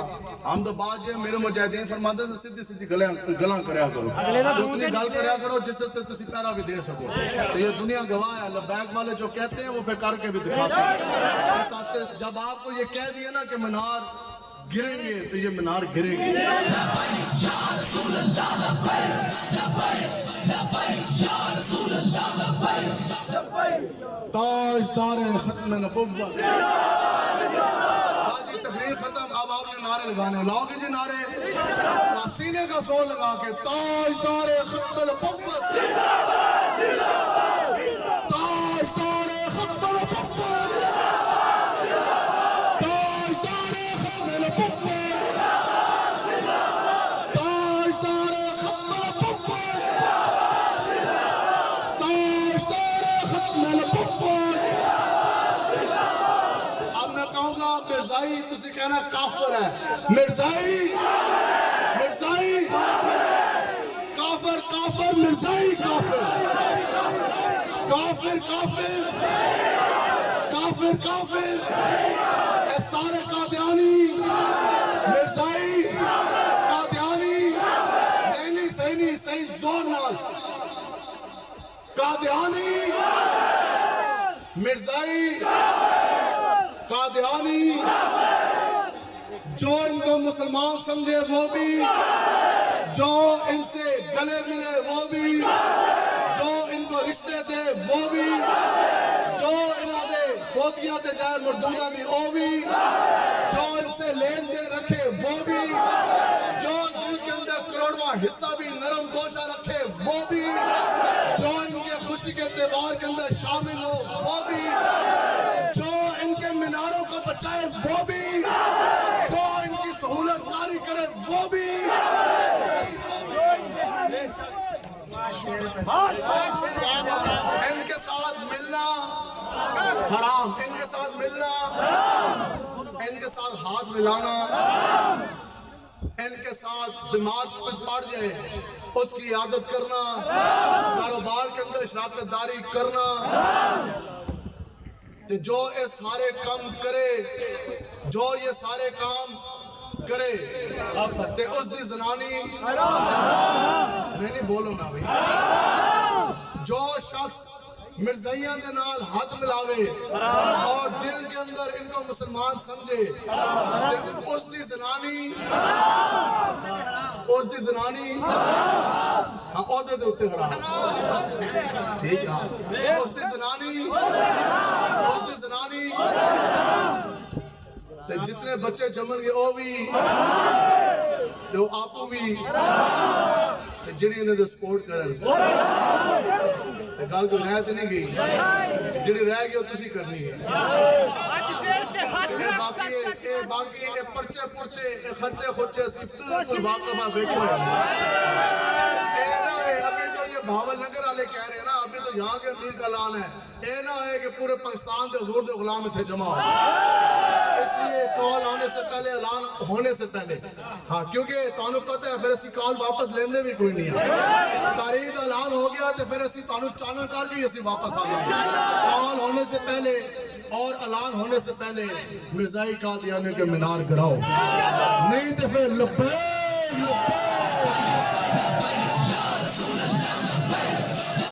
ہم تو بات جو میرے مجاہدین فرماتے ہیں سیدھی گلاں کریا کرو, تو اتنی گل کریا کرو جس سے تسی پیارا بھی دے سکو. تو یہ دنیا گواہ ہے, لبیک والے جو کہتے ہیں وہ پہ کر کے بھی دکھاتے ہیں. اس واسطے جب آپ کو یہ کہہ دیا نا کہ مینار گریں گے تو یہ مینار گرے گی. یا رسول اللہ لبیک لبیک لبیک یا رسول اللہ لبیک. تاجدار ختم نبوت. آج یہ تقریر ختم, اب آپ نے نعرے لگانے, لاؤ گے جی نعرے, سینے کا سول لگا کے تاجدار ختم نبوت, تاجدار ختم نبوت, تاجدار ختم نبوت, تاجدار ختم نبوت, تاجدار ختم نبوت. اب میں کہوں گا مرزائی, تسی کہنا کافر ہے. مرزائی کافر, کافر مرزائی کافر, کافر کافر کافر کافر. اے سارے قادیانی مرزائی قادیانی, نہیں صحیح زور نال, قادیانی مرزائی قادیانی, جو ان کو مسلمان سمجھے وہ بھی, جو ان سے گلے ملے وہ بھی, جو ان کو رشتے دے وہ بھی, جو انہاں دے فوتیاں تے جائے مردودہ دی وہ بھی, جو ان سے لین دے رکھے وہ بھی, جو دل کے اندر کروڑواں حصہ بھی نرم گوشہ رکھے وہ بھی, جو ان کے خوشی کے تہوار کے اندر شامل ہو وہ بھی, جو ان کے میناروں کو بچائے وہ بھی, جو ان کی سہولت کاری کرے وہ بھی. ان کے ساتھ ملنا حرام, ان کے ساتھ ملنا, ان کے ساتھ ہاتھ ملانا, ان کے ساتھ دماغ پہ پڑ جائے اس کی عادت کرنا, کاروبار کے اندر شراکت داری کرنا, جو یہ سارے کام کرے, جو یہ سارے کام کرے تے اس دی زنانی, میں نہیں بولوں نا بھئی, جو شخص مرزائیاں دے نال ہاتھ ملاوے اور دل کے اندر ان کو مسلمان سمجھے تے اس دی زنانی عہدے دے اتے حرام. ٹھیک ہے, اس دی زنانی تے جتنے بچے جمن گے وہ بھی تے وہ آپو بھی تے جڑی انہیں دے سپورٹ کریں تے گل کوئی رہ تے نہیں گئی, جڑی رہ گئی وہ تسی کرنی ہے. باقی یہ پرچے پرچے یہ خرچے خرچے اسی بالکل واقفہ بیٹھو ہیں. ابھی تو یہ بھاول نگر والے کہہ رہے ہیں نا, ابھی تو یہاں کے امیر کا اعلان ہے, اے نہ ہے کہ پورے پاکستان دے حضور دے غلام تھے جمع ہو. اس لیے کال آنے سے پہلے, اعلان ہونے سے پہلے, ہاں کیونکہ تانوں پتہ ہے پھر اسی کال واپس لیندے بھی کوئی نہیں ہے. تاریخ اعلان ہو گیا تو پھر اسی تانوں چانل کر کے اسی واپس آ گئے. کال ہونے سے پہلے اور اعلان ہونے سے پہلے مرزائی قادیانی کے مینار گراؤ, نہیں تو پھر لبیک